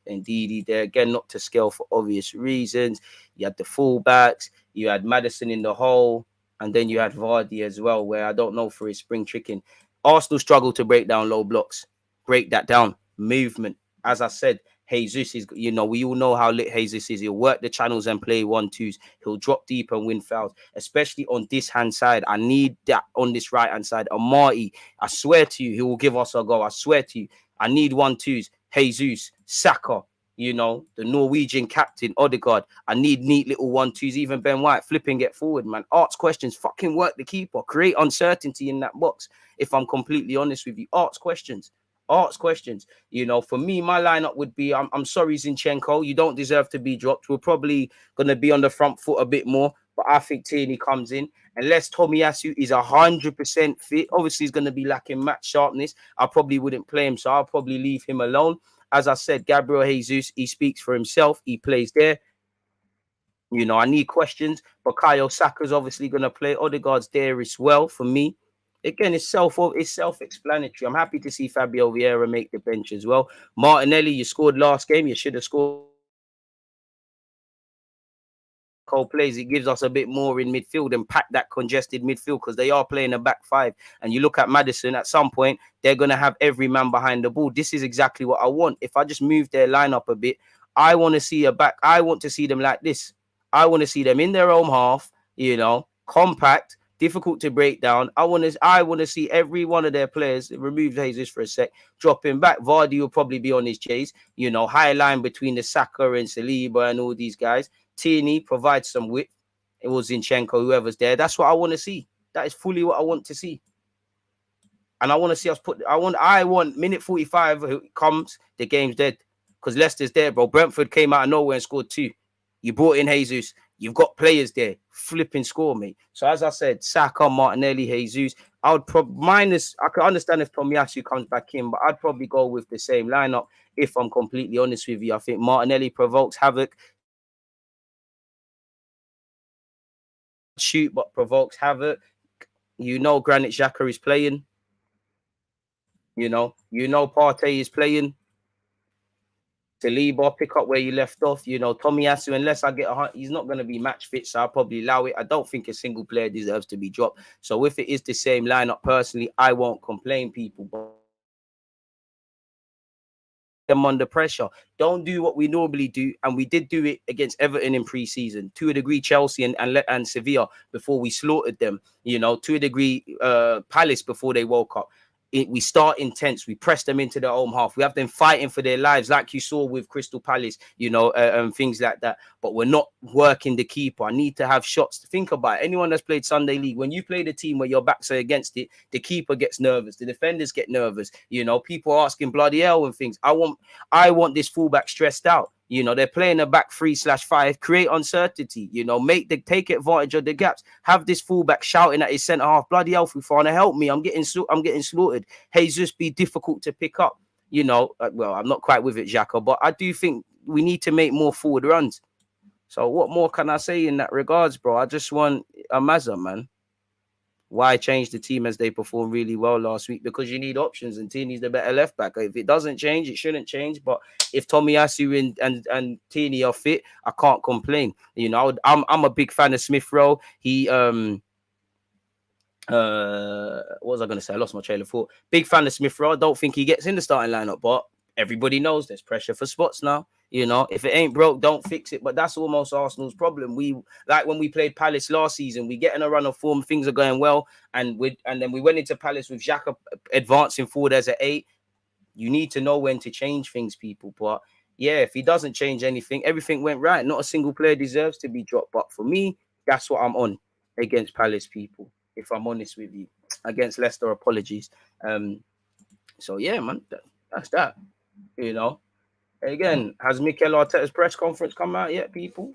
B: Ndidi there. Again, not to scale for obvious reasons. You had the fullbacks. You had Maddison in the hole. And then you had Vardy as well, where I don't know for his spring tricking. Arsenal struggle to break down low blocks. Break that down. Movement. As I said, Jesus is, we all know how lit Jesus is. He'll work the channels and play 1-2s. He'll drop deep and win fouls, especially on this hand side. I need that on this right hand side. Amati, I swear to you, he will give us a goal. I swear to you. I need 1-2s. Jesus, Saka, the Norwegian captain, Odegaard. I need neat little 1-2s. Even Ben White, flipping get forward, man. Ask questions, fucking work the keeper. Create uncertainty in that box. If I'm completely honest with you, ask questions. Ask questions. For me, my lineup would be, I'm sorry, Zinchenko, you don't deserve to be dropped. We're probably going to be on the front foot a bit more, but I think Tierney comes in. Unless Tomiyasu is 100% fit, obviously he's going to be lacking match sharpness. I probably wouldn't play him, so I'll probably leave him alone. As I said, Gabriel Jesus, he speaks for himself. He plays there. I need questions. Bukayo Saka's obviously going to play. Odegaard's there as well for me. Again, it's self-explanatory. I'm happy to see Fabio Vieira make the bench as well. Martinelli, you scored last game. You should have scored. Cole plays, it gives us a bit more in midfield and pack that congested midfield because they are playing a back 5. And you look at Maddison, at some point, they're going to have every man behind the ball. This is exactly what I want. If I just move their lineup a bit, I want to see I want to see them like this. I want to see them in their own half, compact, difficult to break down. I want to see every one of their players, remove Jesus for a sec, drop him back. Vardy will probably be on his J's, high line between the Saka and Saliba and all these guys. Tierney provides some width. It was Zinchenko, whoever's there. That's what I want to see. That is fully what I want to see. And I want to see us I want minute 45 comes, the game's dead. Because Leicester's there, bro. Brentford came out of nowhere and scored 2. You brought in Jesus. You've got players there. Flipping score, mate. So as I said, Saka, Martinelli, Jesus. I would I could understand if Tomiyasu comes back in, but I'd probably go with the same lineup if I'm completely honest with you. I think Martinelli provokes havoc. Shoot, but provokes havoc. Granit Xhaka is playing. Partey is playing. Saliba, pick up where you left off. Tomiyasu, unless I get he's not going to be match fit, so I'll probably allow it. I don't think a single player deserves to be dropped. So if it is the same lineup, personally, I won't complain, people. But them under pressure. Don't do what we normally do, and we did do it against Everton in pre-season. To a degree, Chelsea and Sevilla before we slaughtered them. To a degree, Palace before they woke up. We start intense. We press them into their home half. We have them fighting for their lives, like you saw with Crystal Palace, and things like that. But we're not working the keeper. I need to have shots. Think about it. Anyone that's played Sunday League, when you play the team where your backs are against it, the keeper gets nervous. The defenders get nervous. People are asking bloody hell and things. I want this fullback stressed out. They're playing a back 3/5, create uncertainty, take advantage of the gaps. Have this fullback shouting at his centre half, bloody hell, Fofana, help me. I'm getting slaughtered. Jesus be difficult to pick up. Well, I'm not quite with it, Xhaka, but I do think we need to make more forward runs. So what more can I say in that regards, bro? I just want a Mazza, man. Why change the team as they performed really well last week? Because you need options, and Tierney's the better left back. If it doesn't change, it shouldn't change. But if Tomiyasu and Tierney are fit, I can't complain. I'm a big fan of Smith Rowe. He what was I going to say? I lost my train of thought. Big fan of Smith Rowe. I don't think he gets in the starting lineup, but everybody knows there's pressure for spots now. If it ain't broke, don't fix it. But that's almost Arsenal's problem. We, like when we played Palace last season, we get in a run of form, things are going well, and then we went into Palace with Xhaka advancing forward as an 8. You need to know when to change things, people. But yeah, if he doesn't change anything, everything went right. Not a single player deserves to be dropped. But for me, that's what I'm on against Palace people, if I'm honest with you. Against Leicester, apologies. So yeah, man, that's that. You know. Again, has Mikel Arteta's press conference come out yet, people?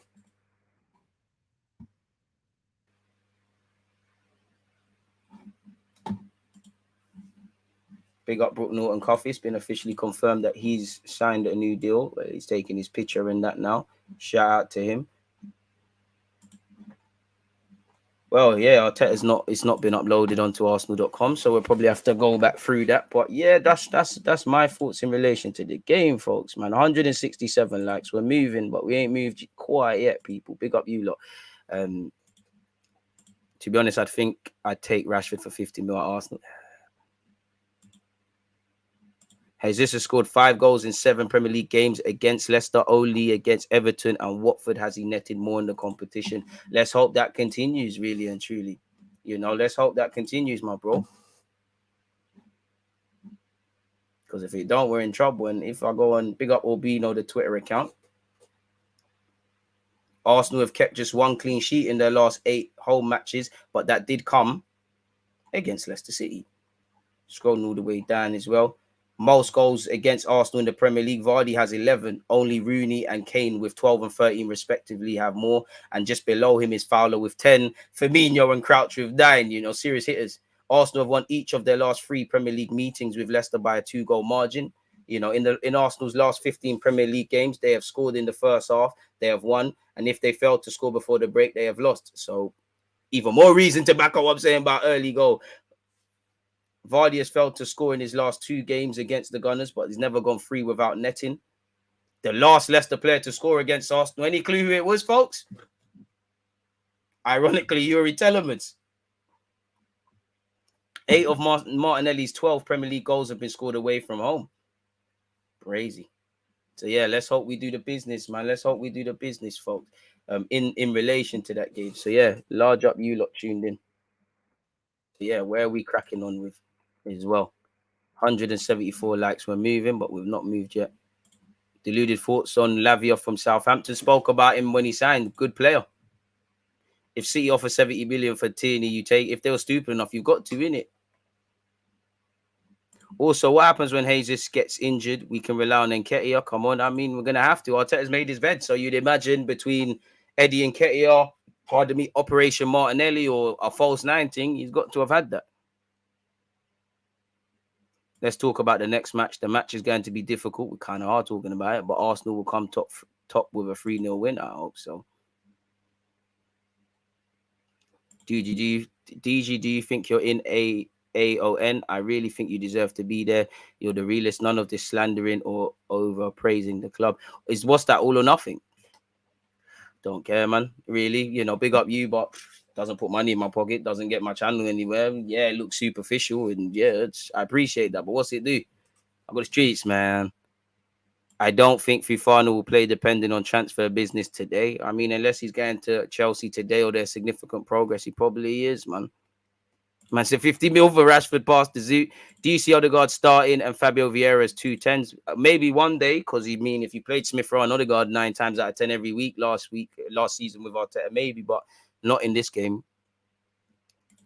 B: Big up Brook Norton Coffee. It's been officially confirmed that he's signed a new deal. He's taking his picture in that now. Shout out to him. Well, yeah, Arteta's it's not been uploaded onto Arsenal.com, so we'll probably have to go back through that. But yeah, that's my thoughts in relation to the game, folks. Man, 167 likes. We're moving, but we ain't moved quite yet, people. Big up you lot. To be honest, I think I'd take Rashford for 50 mil at Arsenal. Jesus has scored 5 goals in 7 Premier League games against Leicester, only against Everton and Watford has he netted more in the competition. Let's hope that continues, really and truly. You know, let's hope that continues, my bro. Because if it don't, we're in trouble. And if I go on, big up Pino, the Twitter account. Arsenal have kept just 1 clean sheet in their last 8 home matches, but that did come against Leicester City. Scrolling all the way down as well. Most goals against Arsenal in the Premier League, Vardy has 11. Only Rooney and Kane with 12 and 13 respectively have more. And just below him is Fowler with 10. Firmino and Crouch with 9. You know, serious hitters. Arsenal have won each of their last 3 Premier League meetings with Leicester by a 2-goal margin. You know, in Arsenal's last 15 Premier League games, they have scored in the first half. They have won. And if they failed to score before the break, they have lost. So even more reason to back up what I'm saying about early goal. Vardy has failed to score in his last 2 games against the Gunners, but he's never gone free without netting. The last Leicester player to score against Arsenal. Any clue who it was, folks? Ironically, Yeremy Tieleman's. 8 of Martinelli's 12 Premier League goals have been scored away from home. Crazy. So yeah, let's hope we do the business, man. Let's hope we do the business, folks. In relation to that game. So yeah, large up you lot tuned in. So yeah, where are we cracking on with as well? 174 likes. We're moving, but we've not moved yet. Deluded thoughts on Lavia from Southampton. Spoke about him when he signed. Good player. If City offer 70 million for Tierney, you take. If they were stupid enough, you've got to, innit? Also, what happens when Jesus gets injured? We can rely on Nketiah. Come on. I mean, we're going to have to. Arteta's made his bed. So you'd imagine between Eddie and Nketiah, pardon me, Operation Martinelli or a false 9 thing, he's got to have had that. Let's talk about the next match. The match is going to be difficult. We kind of are talking about it, but Arsenal will come top with a 3-0 win. I hope so. DG, do you think you're in AON? I really think you deserve to be there. You're the realist. None of this slandering or over praising the club. What's that, all or nothing? Don't care, man. Really, you know, big up you, but doesn't put money in my pocket, doesn't get my channel anywhere. Yeah, it looks superficial, and yeah, I appreciate that. But what's it do? I got the streets, man. I don't think Fofana will play depending on transfer business today. I mean, unless he's going to Chelsea today or there's significant progress, he probably is, man. Man said 50 mil for Rashford past the zoo. Do you see Odegaard starting and Fabio Vieira's 2 10s? Maybe one day, because if you played Smith Rowe and Odegaard 9 times out of 10 every week last season with Arteta, maybe, but not in this game.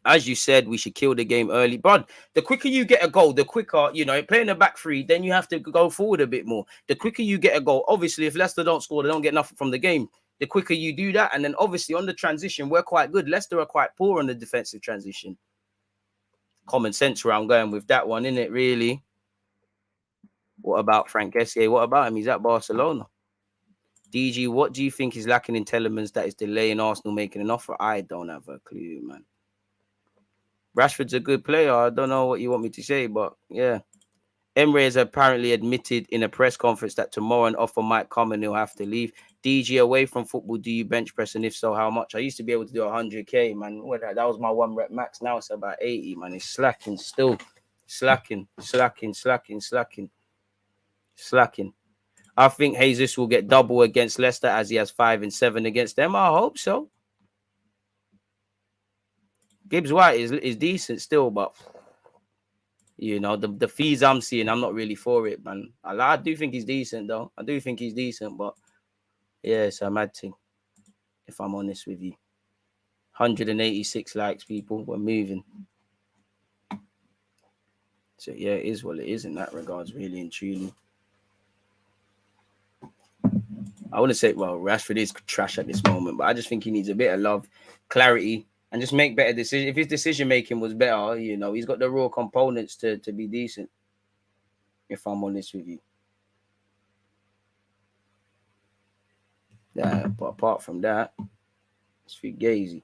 B: As you said, we should kill the game early. But the quicker you get a goal, the quicker, playing the back 3, then you have to go forward a bit more. The quicker you get a goal, obviously, if Leicester don't score, they don't get nothing from the game. The quicker you do that, and then obviously on the transition, we're quite good. Leicester are quite poor on the defensive transition. Common sense where I'm going with that one, isn't it, really? What about Frank Kessié? What about him? He's at Barcelona. DG, what do you think is lacking in Tielemans that is delaying Arsenal making an offer? I don't have a clue, man. Rashford's a good player. I don't know what you want me to say, but yeah. Emre has apparently admitted in a press conference that tomorrow an offer might come and he'll have to leave. DG, away from football, do you bench press? And if so, how much? I used to be able to do 100k, man. That was my 1 rep max. Now it's about 80, man. It's slacking still. Slacking. I think Jesus will get double against Leicester as he has 5 and 7 against them. I hope so. Gibbs White is decent still, but You know, the fees I'm seeing, I'm not really for it, man. I do think he's decent, though. I do think he's decent, but yeah, it's a mad thing, if I'm honest with you. 186 likes, people. We're moving. So yeah, it is what it is in that regards, really and truly. I wouldn't say, well, Rashford is trash at this moment, but I just think he needs a bit of love, clarity, and just make better decisions. If his decision making was better, you know, he's got the raw components to be decent, if I'm honest with you. Yeah, but apart from that, it's fugazi.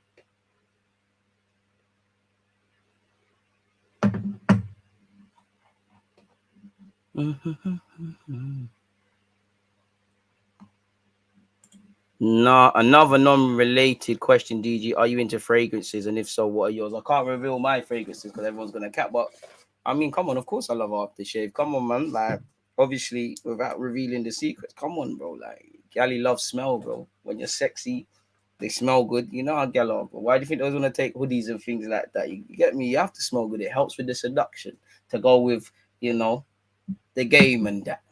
B: No, another non-related question, DG. Are you into fragrances? And if so, what are yours? I can't reveal my fragrances because everyone's gonna cap. But I mean, come on, of course I love aftershave. Come on, man. Like, obviously, without revealing the secrets. Come on, bro. Like, galley love smell, bro. When you're sexy, they smell good. You know how gal are, bro. Why do you think those want to take hoodies and things like that? You get me? You have to smell good. It helps with the seduction to go with, you know, the game and that.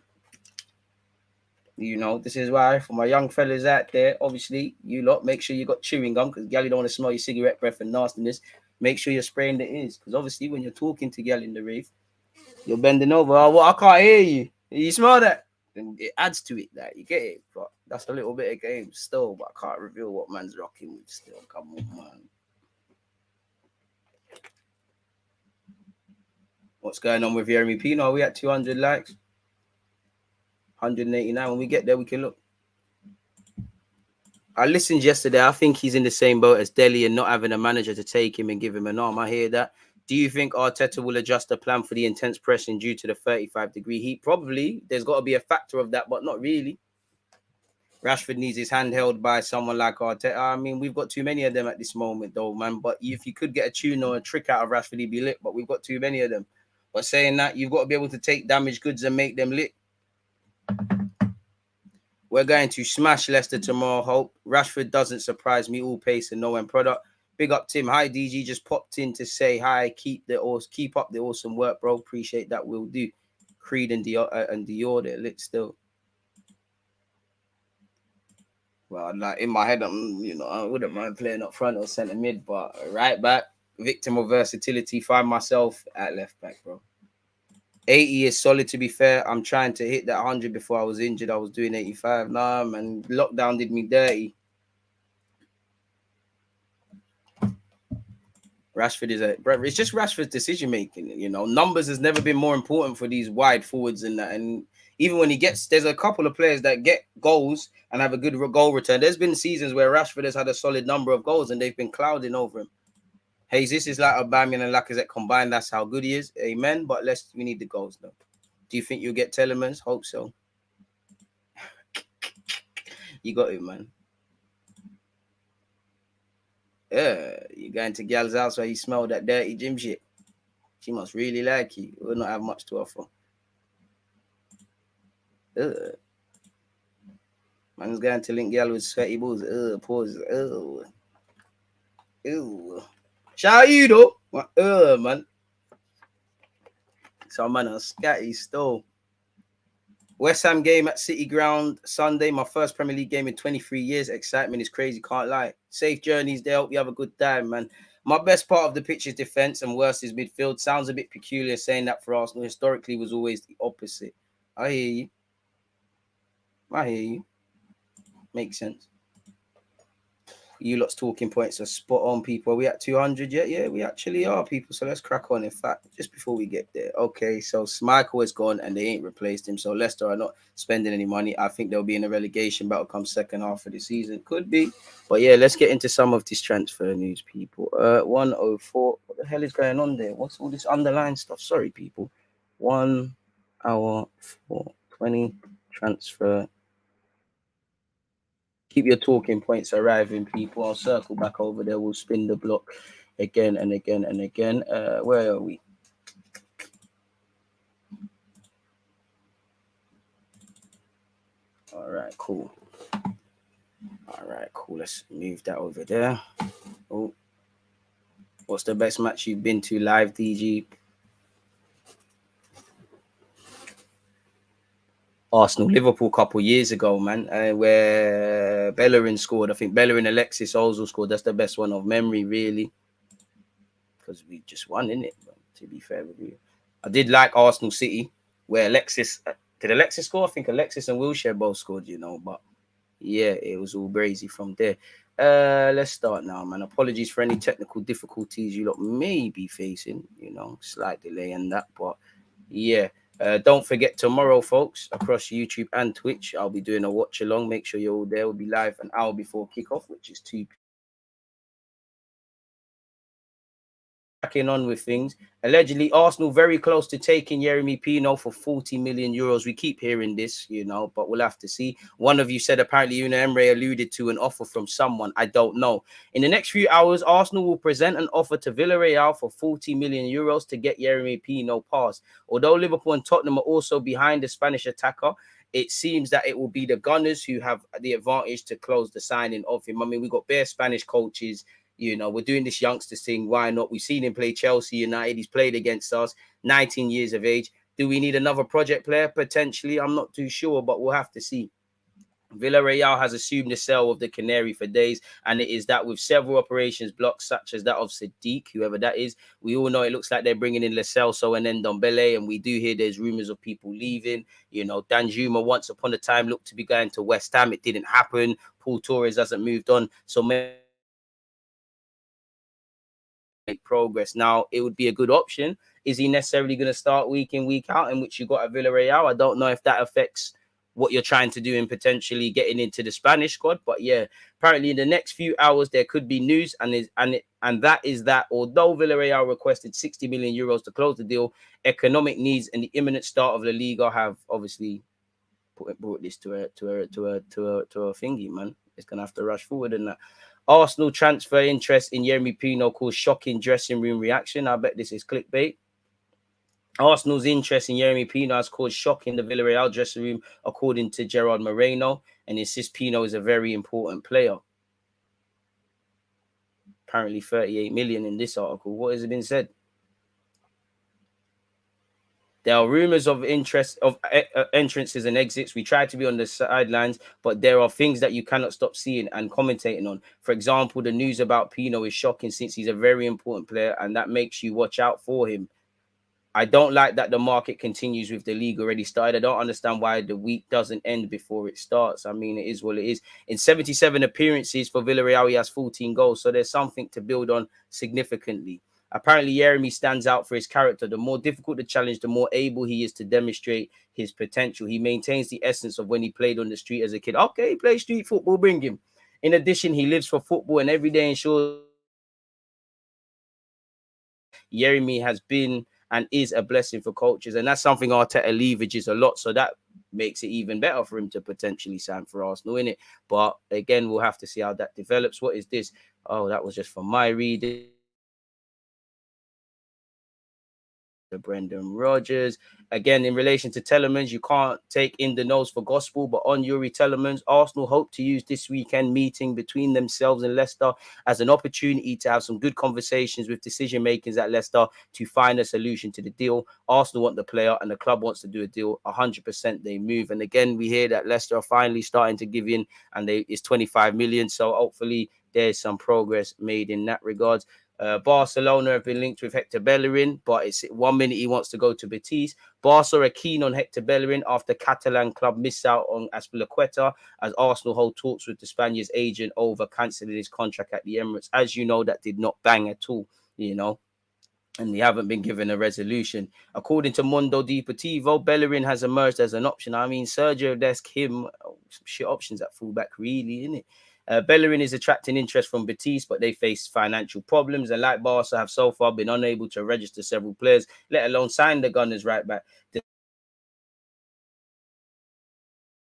B: You know, this is why for my young fellas out there, obviously, you lot make sure you got chewing gum because gal, you don't want to smell your cigarette breath and nastiness. Make sure you're spraying the ears because obviously, when you're talking to gal in the rave, you're bending over. Oh, well, I can't hear you. You smell that? And it adds to it, that you get it. But that's a little bit of game still. But I can't reveal what man's rocking with still. Come on, man. What's going on with Yeremy Pino? Are we at 200 likes? 189. When we get there, we can look. I listened yesterday. I think he's in the same boat as Delhi and not having a manager to take him and give him an arm. I hear that. Do you think Arteta will adjust the plan for the intense pressing due to the 35-degree heat? Probably. There's got to be a factor of that, but not really. Rashford needs his hand held by someone like Arteta. I mean, we've got too many of them at this moment, though, man. But if you could get a tune or a trick out of Rashford, he'd be lit. But we've got too many of them. But saying that, you've got to be able to take damaged goods and make them lit. We're going to smash Leicester tomorrow, hope. Rashford doesn't surprise me. All pace and no end product. Big up, Tim. Hi, DG. Just popped in to say hi. Keep up the awesome work, bro. Appreciate that. Will do. Creed and Dior, they're lit still. Well, like in my head, I wouldn't mind playing up front or centre mid, but right back, victim of versatility. Find myself at left back, bro. 80 is solid, to be fair. I'm trying to hit that 100 before I was injured. I was doing 85. Nah, man. Lockdown did me dirty. Rashford it's just Rashford's decision making. You know, numbers has never been more important for these wide forwards and that. And even when there's a couple of players that get goals and have a good goal return. There's been seasons where Rashford has had a solid number of goals and they've been clouding over him. Hey, this is like Aubameyang and Lacazette combined. That's how good he is. Amen. But we need the goals though. Do you think you'll get Tielemans? Hope so. You got it, man. Yeah, you're going to gal's house where you smell that dirty gym shit. She must really like you. Will not have much to offer. Man's going to link gal with sweaty balls. Pause. Shout out you though. Man. Some man on scatty still. West Ham game at City Ground Sunday. My first Premier League game in 23 years. Excitement is crazy, can't lie. Safe journeys there. Hope you have a good time, man. My best part of the pitch is defense and worst is midfield. Sounds a bit peculiar saying that for Arsenal. Historically was always the opposite. I hear you. Makes sense. You lot's talking points are spot on, people. Are we at 200 yet? Yeah, we actually are, people. So let's crack on. In fact, just before we get there. Okay, so Schmeichel is gone and they ain't replaced him. So Leicester are not spending any money. I think they'll be in a relegation battle come second half of the season. Could be. But yeah, let's get into some of this transfer news, people. 104. What the hell is going on there? What's all this underlying stuff? Sorry, people. 1 hour 4:20 transfer. Keep your talking points arriving, people. I'll circle back over there. We'll spin the block again and again and again. Where are we? All right, cool. Let's move that over there. Oh, what's the best match you've been to live, DG? Arsenal Liverpool a couple years ago, man, where Bellerin scored. I think Bellerin, Alexis Ozil scored. That's the best one of memory, really, because we just won, innit? To be fair with you, I did like Arsenal City, where Alexis did Alexis score? I think Alexis and Wilshere both scored, you know, but yeah, it was all brazy from there. Let's start now, man. Apologies for any technical difficulties you lot may be facing, you know, slight delay and that, but yeah. Don't forget tomorrow, folks, across YouTube and Twitch, I'll be doing a watch along. Make sure you're all there. We'll be live an hour before kickoff, which is 2 cracking on with things. Allegedly, Arsenal very close to taking Yeremy Pino for 40 million euros. We keep hearing this, you know, but we'll have to see. One of you said apparently Unai Emery alluded to an offer from someone. I don't know. In the next few hours, Arsenal will present an offer to Villarreal for 40 million euros to get Yeremy Pino passed. Although Liverpool and Tottenham are also behind the Spanish attacker, it seems that it will be the Gunners who have the advantage to close the signing of him. I mean, we've got bare Spanish coaches. You know, we're doing this youngsters thing. Why not? We've seen him play Chelsea United. He's played against us, 19 years of age. Do we need another project player? Potentially. I'm not too sure, but we'll have to see. Villarreal has assumed the sale of the Canary for days, and it is that with several operations blocked, such as that of Sadiq, whoever that is. We all know it looks like they're bringing in Leicester and then Ndombele, and we do hear there's rumours of people leaving. You know, Danjuma once upon a time looked to be going to West Ham. It didn't happen. Paul Torres hasn't moved on. So progress. Now, it would be a good option. Is he necessarily going to start week in, week out, in which you got a Villarreal? I don't know if that affects what you're trying to do in potentially getting into the Spanish squad. But yeah, apparently in the next few hours, there could be news. And that is that although Villarreal requested 60 million euros to close the deal, economic needs and the imminent start of La Liga have obviously brought this to a thingy, man. It's going to have to rush forward and that. Arsenal transfer interest in Yeremy Pino caused shocking dressing room reaction. I bet this is clickbait. Arsenal's interest in Yeremy Pino has caused shock in the Villarreal dressing room, according to Gerard Moreno, and insists Pino is a very important player. Apparently 38 million in this article. What has been said? There are rumors of interest of entrances and exits. We try to be on the sidelines, but there are things that you cannot stop seeing and commentating on. For example, the news about Pino is shocking since he's a very important player, and that makes you watch out for him. I don't like that the market continues with the league already started. I don't understand why the week doesn't end before it starts. I mean, it is what it is. In 77 appearances for Villarreal, he has 14 goals, so there's something to build on significantly. Apparently, Yeremy stands out for his character. The more difficult the challenge, the more able he is to demonstrate his potential. He maintains the essence of when he played on the street as a kid. Okay, he plays street football, bring him. In addition, he lives for football and every day ensures Yeremy has been and is a blessing for coaches. And that's something Arteta leverages a lot. So that makes it even better for him to potentially sign for Arsenal, innit? But again, we'll have to see how that develops. What is this? Oh, that was just from my reading. Brendan Rodgers. Again, in relation to Tielemans, you can't take in the nose for gospel, but on Yuri Tielemans, Arsenal hope to use this weekend meeting between themselves and Leicester as an opportunity to have some good conversations with decision makers at Leicester to find a solution to the deal. Arsenal want the player and the club wants to do a deal. 100% they move. And again, we hear that Leicester are finally starting to give in, and it's 25 million. So hopefully there's some progress made in that regard. Barcelona have been linked with Hector Bellerin, but it's 1 minute he wants to go to Betis. Barca are keen on Hector Bellerin after Catalan club miss out on Azpilicueta as Arsenal hold talks with the Spaniard's agent over cancelling his contract at the Emirates. As you know, that did not bang at all, you know, and they haven't been given a resolution. According to Mundo Deportivo, Bellerin has emerged as an option. I mean, Sergio Dest, him, some shit options at fullback, really, isn't it? Bellerin is attracting interest from Betis, but they face financial problems, and like Barca have so far been unable to register several players, let alone sign the Gunners right back. The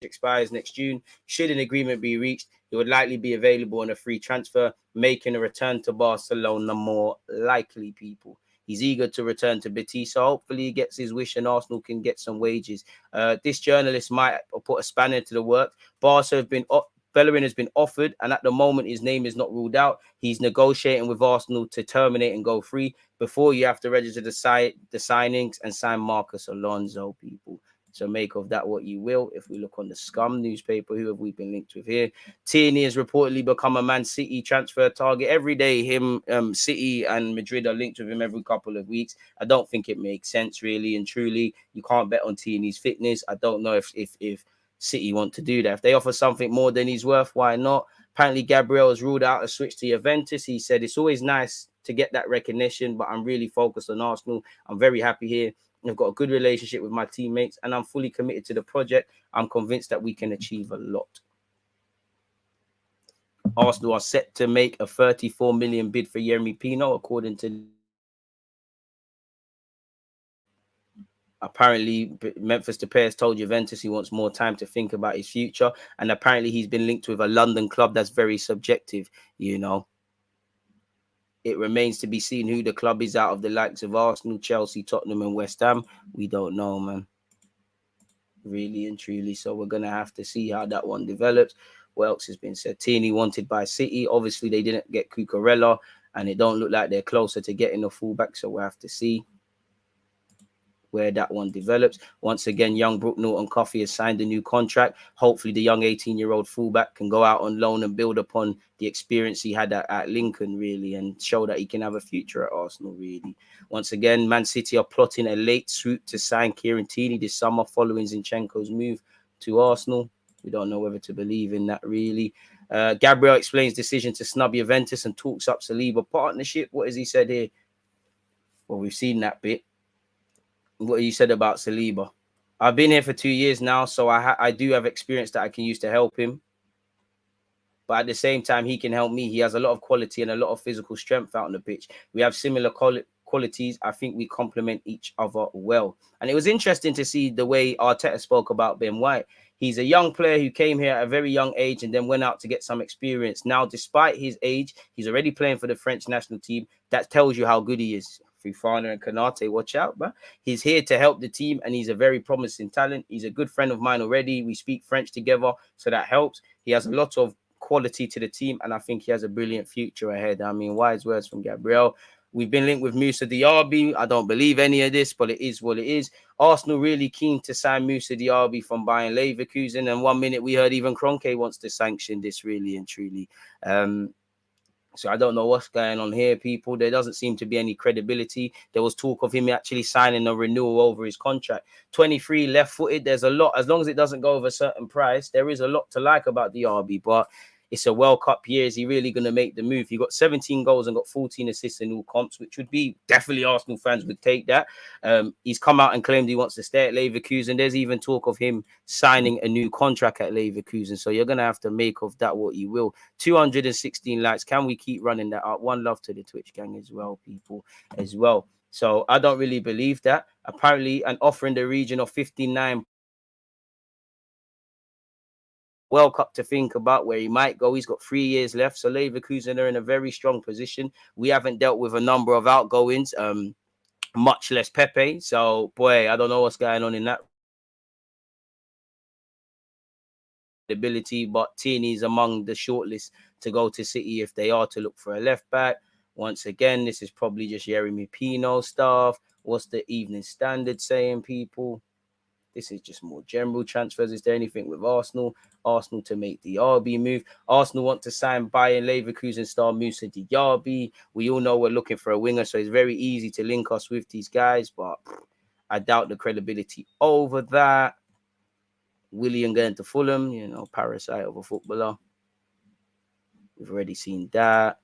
B: expires next June. Should an agreement be reached, he would likely be available on a free transfer, making a return to Barcelona more likely, people. He's eager to return to Betis, so hopefully he gets his wish and Arsenal can get some wages. This journalist might put a spanner into the works. Barca have been Bellerin has been offered, and at the moment, his name is not ruled out. He's negotiating with Arsenal to terminate and go free. Before you have to register the signings and sign Marcus Alonso, people. So make of that what you will. If we look on the Scum newspaper, who have we been linked with here? Tierney has reportedly become a Man City transfer target. Every day, City and Madrid are linked with him every couple of weeks. I don't think it makes sense, really and truly. You can't bet on Tierney's fitness. I don't know if City want to do that. If they offer something more than he's worth, why not? Apparently, Gabriel has ruled out a switch to Juventus. He said it's always nice to get that recognition, but I'm really focused on Arsenal. I'm very happy here. I've got a good relationship with my teammates, and I'm fully committed to the project. I'm convinced that we can achieve a lot. Arsenal are set to make a 34 million bid for Yeremy Pino, according to... Apparently, Memphis Depay has told Juventus he wants more time to think about his future, and apparently he's been linked with a London club that's very subjective, you know. It remains to be seen who the club is out of the likes of Arsenal, Chelsea, Tottenham, and West Ham. We don't know, man. Really and truly. So we're going to have to see how that one develops. What else has been said? Tierney wanted by City. Obviously, they didn't get Cucurella, and it don't look like they're closer to getting a fullback. So we'll have to see where that one develops. Once again, young Brook Norton-Coffey has signed a new contract. Hopefully, the young 18-year-old fullback can go out on loan and build upon the experience he had at Lincoln, really, and show that he can have a future at Arsenal, really. Once again, Man City are plotting a late swoop to sign Kieran Tierney this summer following Zinchenko's move to Arsenal. We don't know whether to believe in that, really. Gabriel explains decision to snub Juventus and talks up Saliba partnership. What has he said here? Well, we've seen that bit. What you said about Saliba. I've been here for 2 years now, so I do have experience that I can use to help him. But at the same time, he can help me. He has a lot of quality and a lot of physical strength out on the pitch. We have similar qualities. I think we complement each other well. And it was interesting to see the way Arteta spoke about Ben White. He's a young player who came here at a very young age and then went out to get some experience. Now, despite his age, he's already playing for the French national team. That tells you how good he is. Fofana and Konate, watch out, man. He's here to help the team, and he's a very promising talent. He's a good friend of mine already. We speak French together, so that helps. He has a lot of quality to the team, and I think he has a brilliant future ahead. I mean, wise words from Gabriel. We've been linked with Moussa Diaby. I don't believe any of this, but it is what it is. Arsenal really keen to sign Moussa Diaby from Bayern Leverkusen, and 1 minute we heard even Kroenke wants to sanction this, really and truly. So I don't know what's going on here, people. There doesn't seem to be any credibility. There was talk of him actually signing a renewal over his contract. 23, left-footed. There's a lot. As long as it doesn't go over a certain price, there is a lot to like about the RB. But it's a World Cup year. Is he really going to make the move? He got 17 goals and got 14 assists in all comps, which would be definitely Arsenal fans would take that. He's come out and claimed he wants to stay at Leverkusen. There's even talk of him signing a new contract at Leverkusen. So you're going to have to make of that what you will. 216 likes. Can we keep running that up? One love to the Twitch gang as well, people, as well. So I don't really believe that. Apparently, an offer in the region of 59 World Cup to think about where he might go. He's got 3 years left. So Leverkusen are in a very strong position. We haven't dealt with a number of outgoings, much less Pepe. So, boy, I don't know what's going on in that ability, but Tierney is among the shortlist to go to City if they are to look for a left back. Once again, this is probably just Yeremy Pino stuff. What's the Evening Standard saying, people? This is just more general transfers. Is there anything with Arsenal? Arsenal to make the RB move. Arsenal want to sign Bayern Leverkusen star Moussa Diaby. We all know we're looking for a winger, so it's very easy to link us with these guys, but I doubt the credibility over that. Willian going to Fulham, you know, parasite of a footballer. We've already seen that.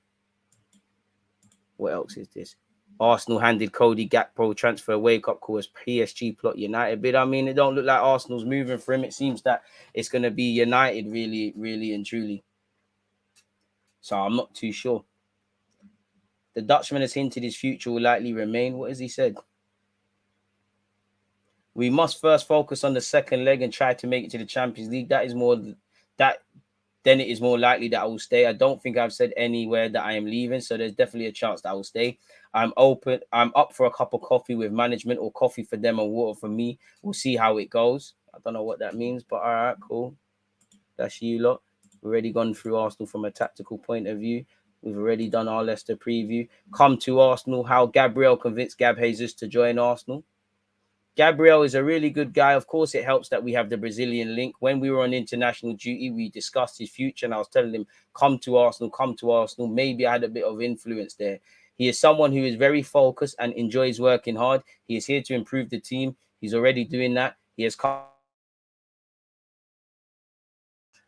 B: What else is this? Arsenal handed Cody Gakpo transfer wake-up call as PSG plot United bid. I mean, it don't look like Arsenal's moving for him. It seems that it's going to be United, really, really and truly. So I'm not too sure. The Dutchman has hinted his future will likely remain. What has he said? We must first focus on the second leg and try to make it to the Champions League. Then it is more likely that I will stay. I don't think I've said anywhere that I am leaving, so there's definitely a chance that I will stay. I'm open. I'm up for a cup of coffee with management, or coffee for them and water for me. We'll see how it goes. I don't know what that means, but all right, cool. That's you lot. We've already gone through Arsenal from a tactical point of view. We've already done our Leicester preview. Come to Arsenal. How Gabriel convinced Gab Jesus to join Arsenal. Gabriel is a really good guy. Of course, it helps that we have the Brazilian link. When we were on international duty, we discussed his future, and I was telling him, come to Arsenal, come to Arsenal. Maybe I had a bit of influence there. He is someone who is very focused and enjoys working hard. He is here to improve the team. He's already doing that. He has come,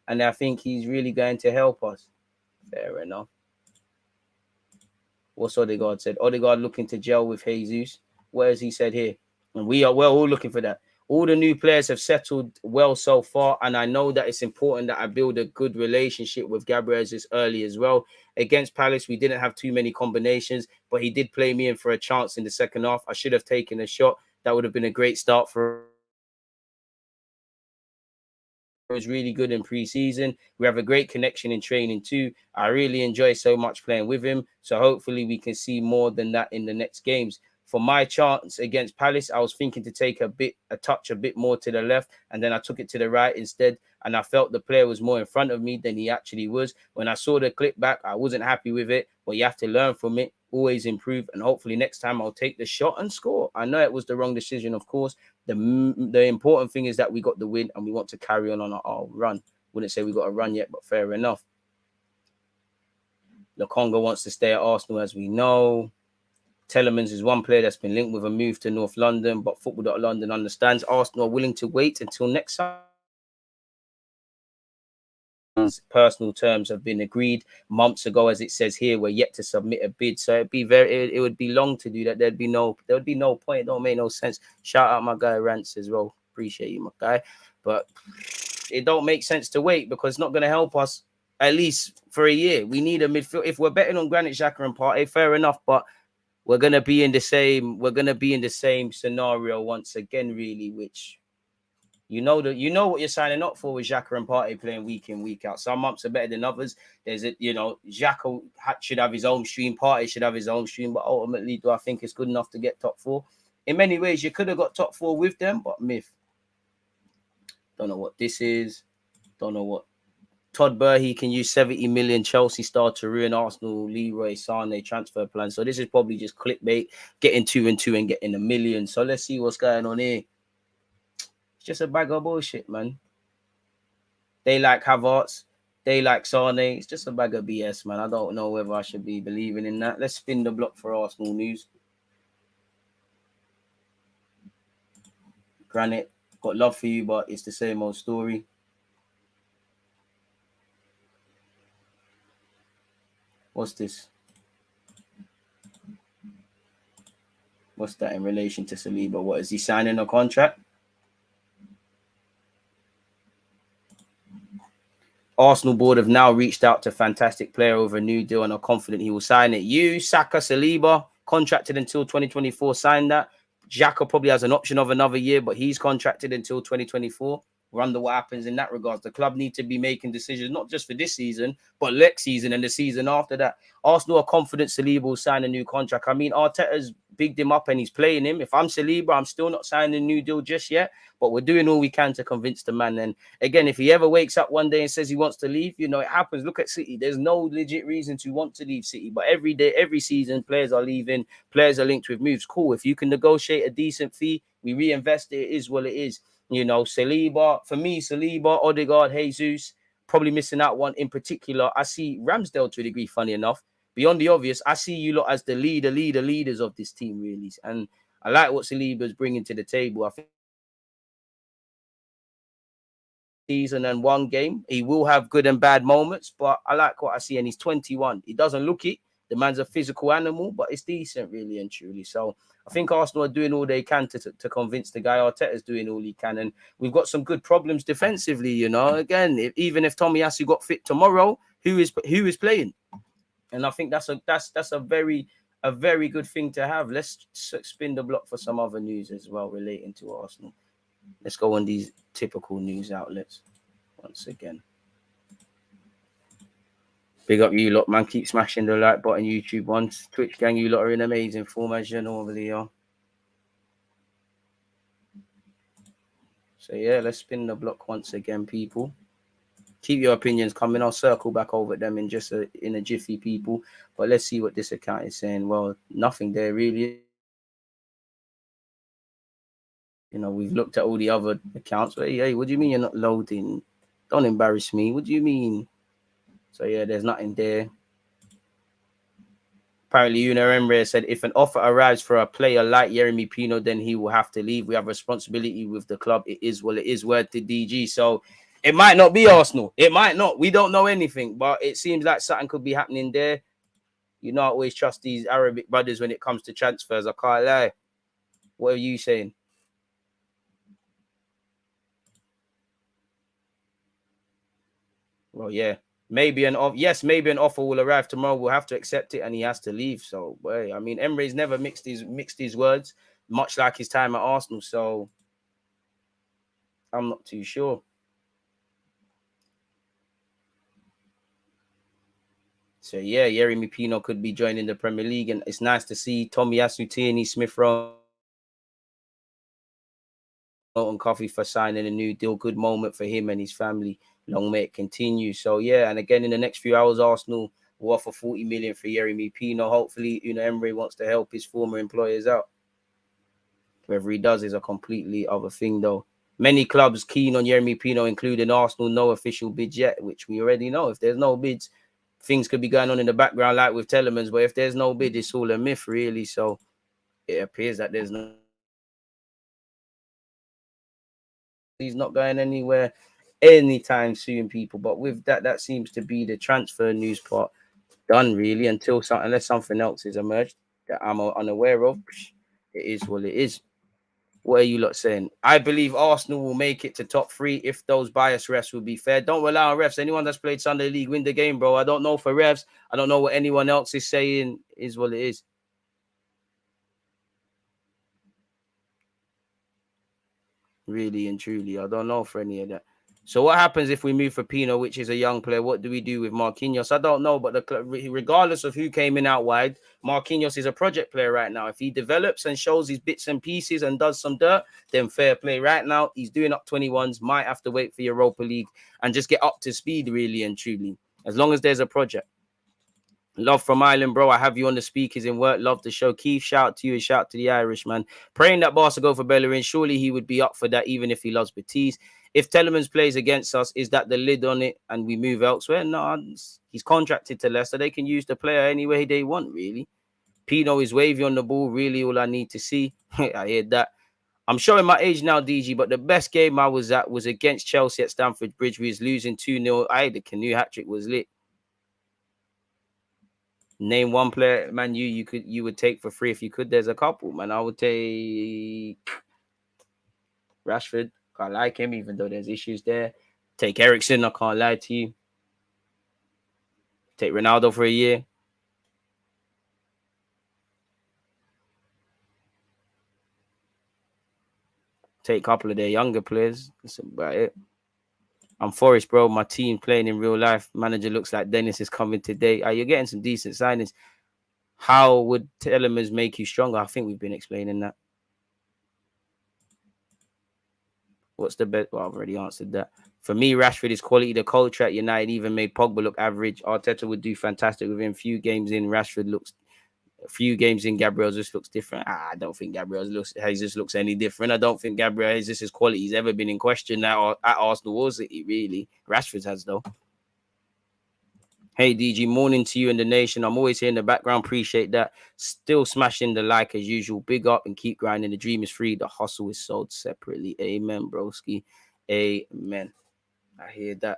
B: and I think he's really going to help us. Fair enough. What's Odegaard said? Odegaard looking to gel with Jesus. What has he said here? And we're all looking for that. All the new players have settled well so far, and I know that it's important that I build a good relationship with Gabriel as early as well. Against Palace, we didn't have too many combinations, but he did play me in for a chance in the second half. I should have taken a shot. That would have been a great start for. Was really good in pre-season. We have a great connection in training too. I really enjoy so much playing with him. So hopefully we can see more than that in the next games. For my chance against Palace, I was thinking to take a touch a bit more to the left, and then I took it to the right instead. And I felt the player was more in front of me than he actually was. When I saw the clip back, I wasn't happy with it, but you have to learn from it, always improve, and hopefully next time I'll take the shot and score. I know it was the wrong decision, of course. The important thing is that we got the win and we want to carry on our run. Wouldn't say we got a run yet, but fair enough. Lokonga wants to stay at Arsenal, as we know. Tielemans is one player that's been linked with a move to North London, but Football.London understands Arsenal are willing to wait until next summer. Personal terms have been agreed months ago, as it says here. We're yet to submit a bid, so it would be long to do that. There would be no point. It don't make no sense. Shout out my guy Rance as well. Appreciate you, my guy. But it don't make sense to wait because it's not going to help us at least for a year. We need a midfield. If we're betting on Granit Xhaka and Partey, fair enough, but we're gonna be in the same scenario once again, really, which you know what you're signing up for with Xhaka and Partey playing week in, week out. Some months are better than others. Xhaka should have his own stream, Partey should have his own stream, but ultimately, do I think it's good enough to get top four? In many ways, you could have got top four with them, but myth. Don't know what this is. Don't know what. Todd Burhey can use 70 million Chelsea star to ruin Arsenal Leroy Sané transfer plan. So this is probably just clickbait, getting 2 and 2 and getting $1 million. So let's see what's going on here. It's just a bag of bullshit, man. They like Havertz. They like Sané. It's just a bag of BS, man. I don't know whether I should be believing in that. Let's spin the block for Arsenal news. Granite, got love for you, but it's the same old story. What's this? What's that in relation to Saliba? What, is he signing a contract? Arsenal board have now reached out to fantastic player over a new deal and are confident he will sign it. You, Saka, Saliba, contracted until 2024, signed that. Xhaka probably has an option of another year, but he's contracted until 2024. Wonder what happens in that regards. The club need to be making decisions, not just for this season, but next season and the season after that. Arsenal are confident Saliba will sign a new contract. I mean, Arteta's bigged him up and he's playing him. If I'm Saliba, I'm still not signing a new deal just yet, but we're doing all we can to convince the man. And again, if he ever wakes up one day and says he wants to leave, it happens. Look at City. There's no legit reason to want to leave City, but every day, every season, players are leaving. Players are linked with moves. Cool. If you can negotiate a decent fee, we reinvest it. It is what it is. Saliba, for me, Odegaard, Jesus, probably missing out one in particular. I see Ramsdale to a degree, funny enough. Beyond the obvious, I see you lot as the leaders of this team, really. And I like what Saliba's bringing to the table. I think season and one game, he will have good and bad moments, but I like what I see. And he's 21. He doesn't look it. The man's a physical animal, but it's decent, really and truly. So I think Arsenal are doing all they can to convince the guy. Arteta's doing all he can. And we've got some good problems defensively, Again, even if Tomiyasu got fit tomorrow, who is playing? And I think that's a very good thing to have. Let's spin the block for some other news as well relating to Arsenal. Let's go on these typical news outlets once again. Big up you lot, man. Keep smashing the like button, YouTube ones. Twitch gang, you lot are in amazing form as you normally are. So yeah, let's spin the block once again, people. Keep your opinions coming. I'll circle back over them in a jiffy, people. But let's see what this account is saying. Well, nothing there really. You know, we've looked at all the other accounts. Hey, what do you mean you're not loading? Don't embarrass me. What do you mean? So yeah, there's nothing there. Apparently, Yeremy said if an offer arrives for a player like Yeremy Pino, then he will have to leave. We have responsibility with the club. It is what it is. Word to DG. So it might not be Arsenal. It might not. We don't know anything, but it seems like something could be happening there. You know, I always trust these Arabic brothers when it comes to transfers. I can't lie. What are you saying? Well, yeah. Maybe an offer will arrive tomorrow. We'll have to accept it, and he has to leave. So, well, I mean, Emery's never mixed his words, much like his time at Arsenal. So, I'm not too sure. So, yeah, Yeremy Pino could be joining the Premier League, and it's nice to see Tomiyasu, Tierney, Smith Rowe, and Coffee for signing a new deal. Good moment for him and his family. Long may it continue. So yeah, and again in the next few hours, Arsenal will offer 40 million for Yeremy Pino. Hopefully, Emery wants to help his former employers out. Whether he does is a completely other thing, though. Many clubs keen on Yeremy Pino, including Arsenal. No official bids yet, which we already know. If there's no bids, things could be going on in the background, like with Tielemans. But if there's no bid, it's all a myth, really. So it appears that there's no. He's not going anywhere anytime soon, people. But with that seems to be the transfer news part done, really, unless something else is emerged that I'm unaware of. It is what it is. What are you lot saying? I believe Arsenal will make it to top 3 if those biased refs will be fair. Don't rely on refs. Anyone that's played Sunday League win the game, bro. I don't know for refs. I don't know what anyone else is saying. Is what it is. Really and truly, I don't know for any of that. So what happens if we move for Pino, which is a young player? What do we do with Marquinhos? I don't know, but regardless of who came in out wide, Marquinhos is a project player right now. If he develops and shows his bits and pieces and does some dirt, then fair play. Right now, he's doing up 21s, might have to wait for Europa League and just get up to speed, really and truly, as long as there's a project. Love from Ireland, bro. I have you on the speakers in work. Love the show. Keith, shout out to you and shout out to the Irishman. Praying that Barca go for Bellerin. Surely he would be up for that, even if he loves Betis. If Tielemans plays against us, is that the lid on it and we move elsewhere? No, he's contracted to Leicester. They can use the player any way they want, really. Pino is wavy on the ball. Really, all I need to see. I hear that. I'm showing my age now, DG, but the best game I was at was against Chelsea at Stamford Bridge. We was losing 2-0. The canoe hat-trick was lit. Name one player, man, you would take for free if you could. There's a couple, man. I would take Rashford. Can't like him, even though there's issues there. Take Eriksen. I can't lie to you. Take Ronaldo for a year. Take a couple of their younger players. That's about it. I'm Forest, bro. My team playing in real life. Manager looks like Dennis is coming today. You're getting some decent signings. How would Tielemans make you stronger? I think we've been explaining that. What's the best? Well, I've already answered that. For me, Rashford is quality. The culture at United even made Pogba look average. Arteta would do fantastic with him. Few games in, Rashford looks. A few games in, Gabriel just looks different. I don't think Gabriel Jesus looks any different. I don't think Gabriel Jesus' quality has ever been in question at Arsenal or City, really. Rashford has, though. Hey, DG, morning to you and the nation. I'm always here in the background. Appreciate that. Still smashing the like as usual. Big up and keep grinding. The dream is free. The hustle is sold separately. Amen, broski. Amen. I hear that.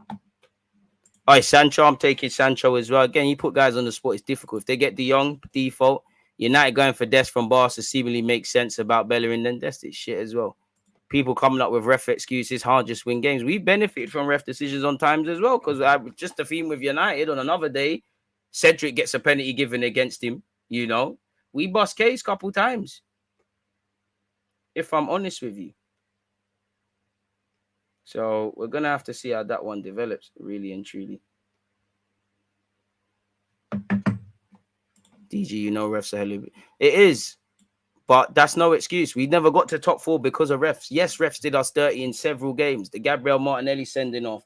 B: All right, Sancho. I'm taking Sancho as well. Again, you put guys on the spot. It's difficult. If they get De Jong, default. United going for Des from Barca seemingly makes sense about Bellerin. Then that's this shit as well. People coming up with ref excuses, hard just win games. We benefited from ref decisions on times as well, because just the theme with United on another day, Cedric gets a penalty given against him. We bust case a couple times. If I'm honest with you. So we're going to have to see how that one develops, really and truly. DG, refs are hell of it. It is. But that's no excuse. We never got to top 4 because of refs. Yes, refs did us dirty in several games. The Gabriel Martinelli sending off,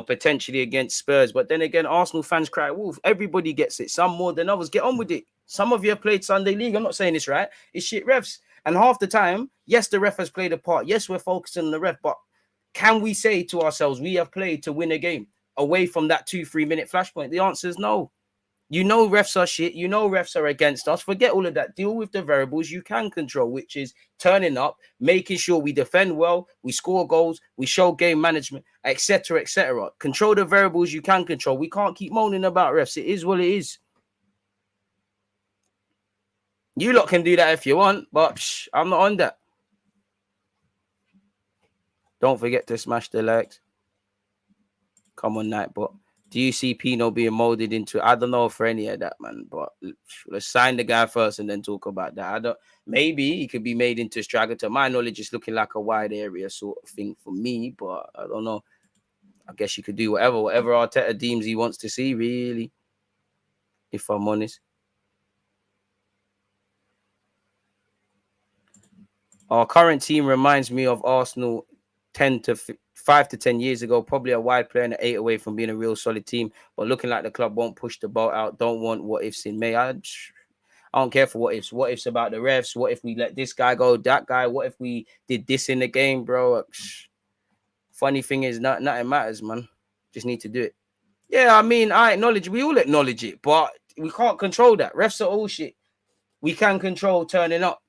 B: potentially against Spurs. But then again, Arsenal fans cry wolf. Everybody gets it. Some more than others. Get on with it. Some of you have played Sunday League. I'm not saying this right. It's shit refs. And half the time, yes, the ref has played a part. Yes, we're focusing on the ref, but can we say to ourselves, we have played to win a game away from that 2-3 minute flashpoint? The answer is no. You know refs are shit. You know refs are against us. Forget all of that. Deal with the variables you can control, which is turning up, making sure we defend well, we score goals, we show game management, etc., etc. Control the variables you can control. We can't keep moaning about refs. It is what it is. You lot can do that if you want, but I'm not on that. Don't forget to smash the likes. Come on, Nightbot. Do you see Pino being molded into? I don't know for any of that, man. But let's sign the guy first and then talk about that. I don't. Maybe he could be made into a striker. To my knowledge, it's looking like a wide area sort of thing for me. But I don't know. I guess you could do whatever Arteta deems he wants to see, really. If I'm honest. Our current team reminds me of Arsenal 5 to 10 years ago, probably a wide player and an 8 away from being a real solid team, but looking like the club won't push the ball out, don't want what ifs in May. I don't care for what ifs. What ifs about the refs? What if we let this guy go, that guy? What if we did this in the game, bro? Funny thing is, nothing matters, man. Just need to do it. Yeah, I mean, we all acknowledge it, but we can't control that. Refs are all shit. We can control turning up.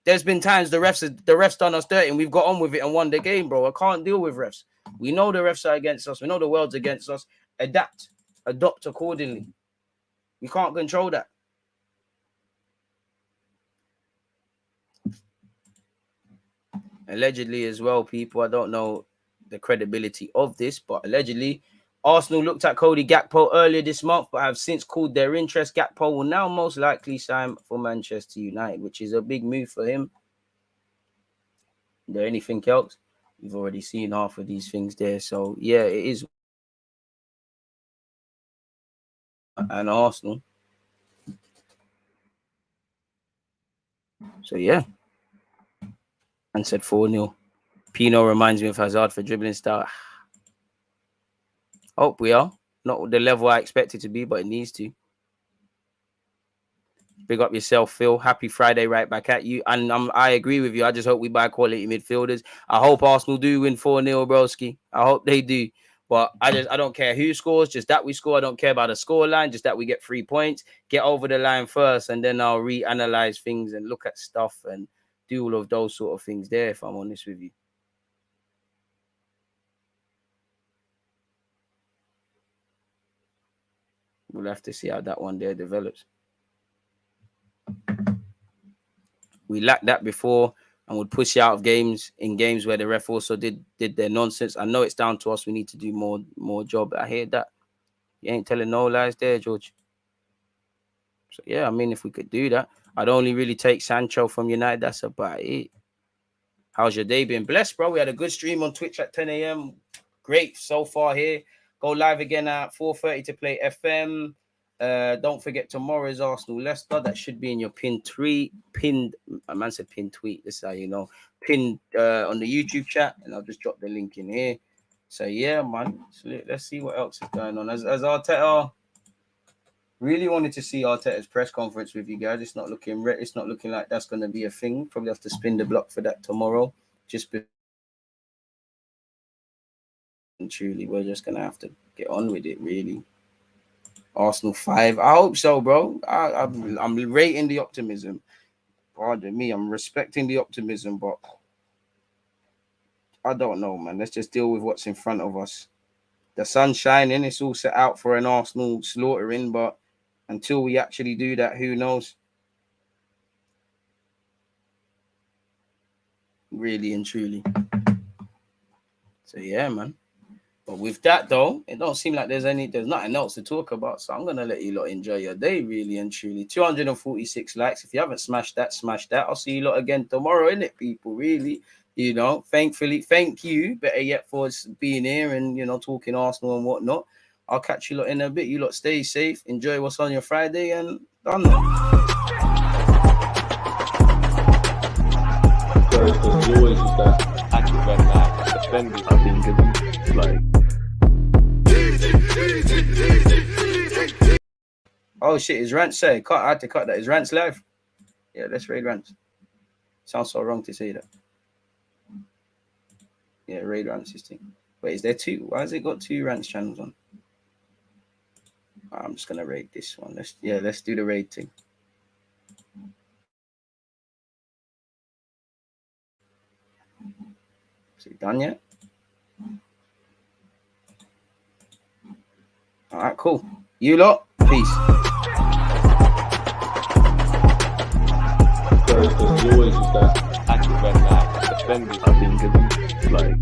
B: There's been times the refs done us dirty and we've got on with it and won the game, bro. I can't deal with refs. We know the refs are against us. We know the world's against us. Adopt accordingly. We can't control that. Allegedly as well, people, I don't know the credibility of this, but allegedly, Arsenal looked at Cody Gakpo earlier this month, but have since called their interest. Gakpo will now most likely sign for Manchester United, which is a big move for him. Is there anything else? We've already seen half of these things there. So, yeah, it is. And Arsenal. So, yeah. And said 4-0. Pino reminds me of Hazard for dribbling style. Hope we are. Not the level I expect it to be, but it needs to. Big up yourself, Phil. Happy Friday right back at you. And I agree with you. I just hope we buy quality midfielders. I hope Arsenal do win 4-0, broski. I hope they do. But I don't care who scores, just that we score. I don't care about the scoreline, just that we get 3 points. Get over the line first, and then I'll reanalyze things and look at stuff and do all of those sort of things there, if I'm honest with you. We'll have to see how that one there develops. We lacked that before and would push you out of games in games where the ref also did their nonsense. I know it's down to us. We need to do more job. I hear that. You ain't telling no lies there, George. So, yeah, I mean, if we could do that. I'd only really take Sancho from United. That's about it. How's your day been? Blessed, bro. We had a good stream on Twitch at 10 a.m. Great so far here. Go live again at 4:30 to play FM. Don't forget tomorrow is Arsenal Leicester. That should be in your pinned tweet. A man said pinned tweet. This is how you know. Pinned on the YouTube chat, and I'll just drop the link in here. So yeah, man. So let's see what else is going on. As Arteta, really wanted to see Arteta's press conference with you guys. It's not looking like that's going to be a thing. Probably have to spin the block for that tomorrow. And truly, we're just gonna have to get on with it, really. Arsenal 5. I hope so, bro. I'm rating the optimism. Pardon me, I'm respecting the optimism, but I don't know, man. Let's just deal with what's in front of us. The sun's shining. It's all set out for an Arsenal slaughtering, but until we actually do that, who knows? Really and truly. So yeah, man. But with that, though, it don't seem like there's nothing else to talk about. So I'm going to let you lot enjoy your day, really and truly. 246 likes. If you haven't smashed that, smash that. I'll see you lot again tomorrow, innit, people, really. You know, thank you, better yet, for being here and, you know, talking Arsenal and whatnot. I'll catch you lot in a bit. You lot stay safe. Enjoy what's on your Friday and done that.
D: There's always just that active red flag defending. I think it's like.
B: Oh shit, is Rant say? I had to cut that. Is Rant's live? Yeah, let's raid Rant. Sounds so wrong to say that. Yeah, Raid Rants thing. Wait, is there two? Why has it got two Rants channels on? I'm just gonna raid this one. Let's do the raid thing. Is it done yet? All right, cool. You lot, peace.
D: There's always just that active red flag defending. I think it's like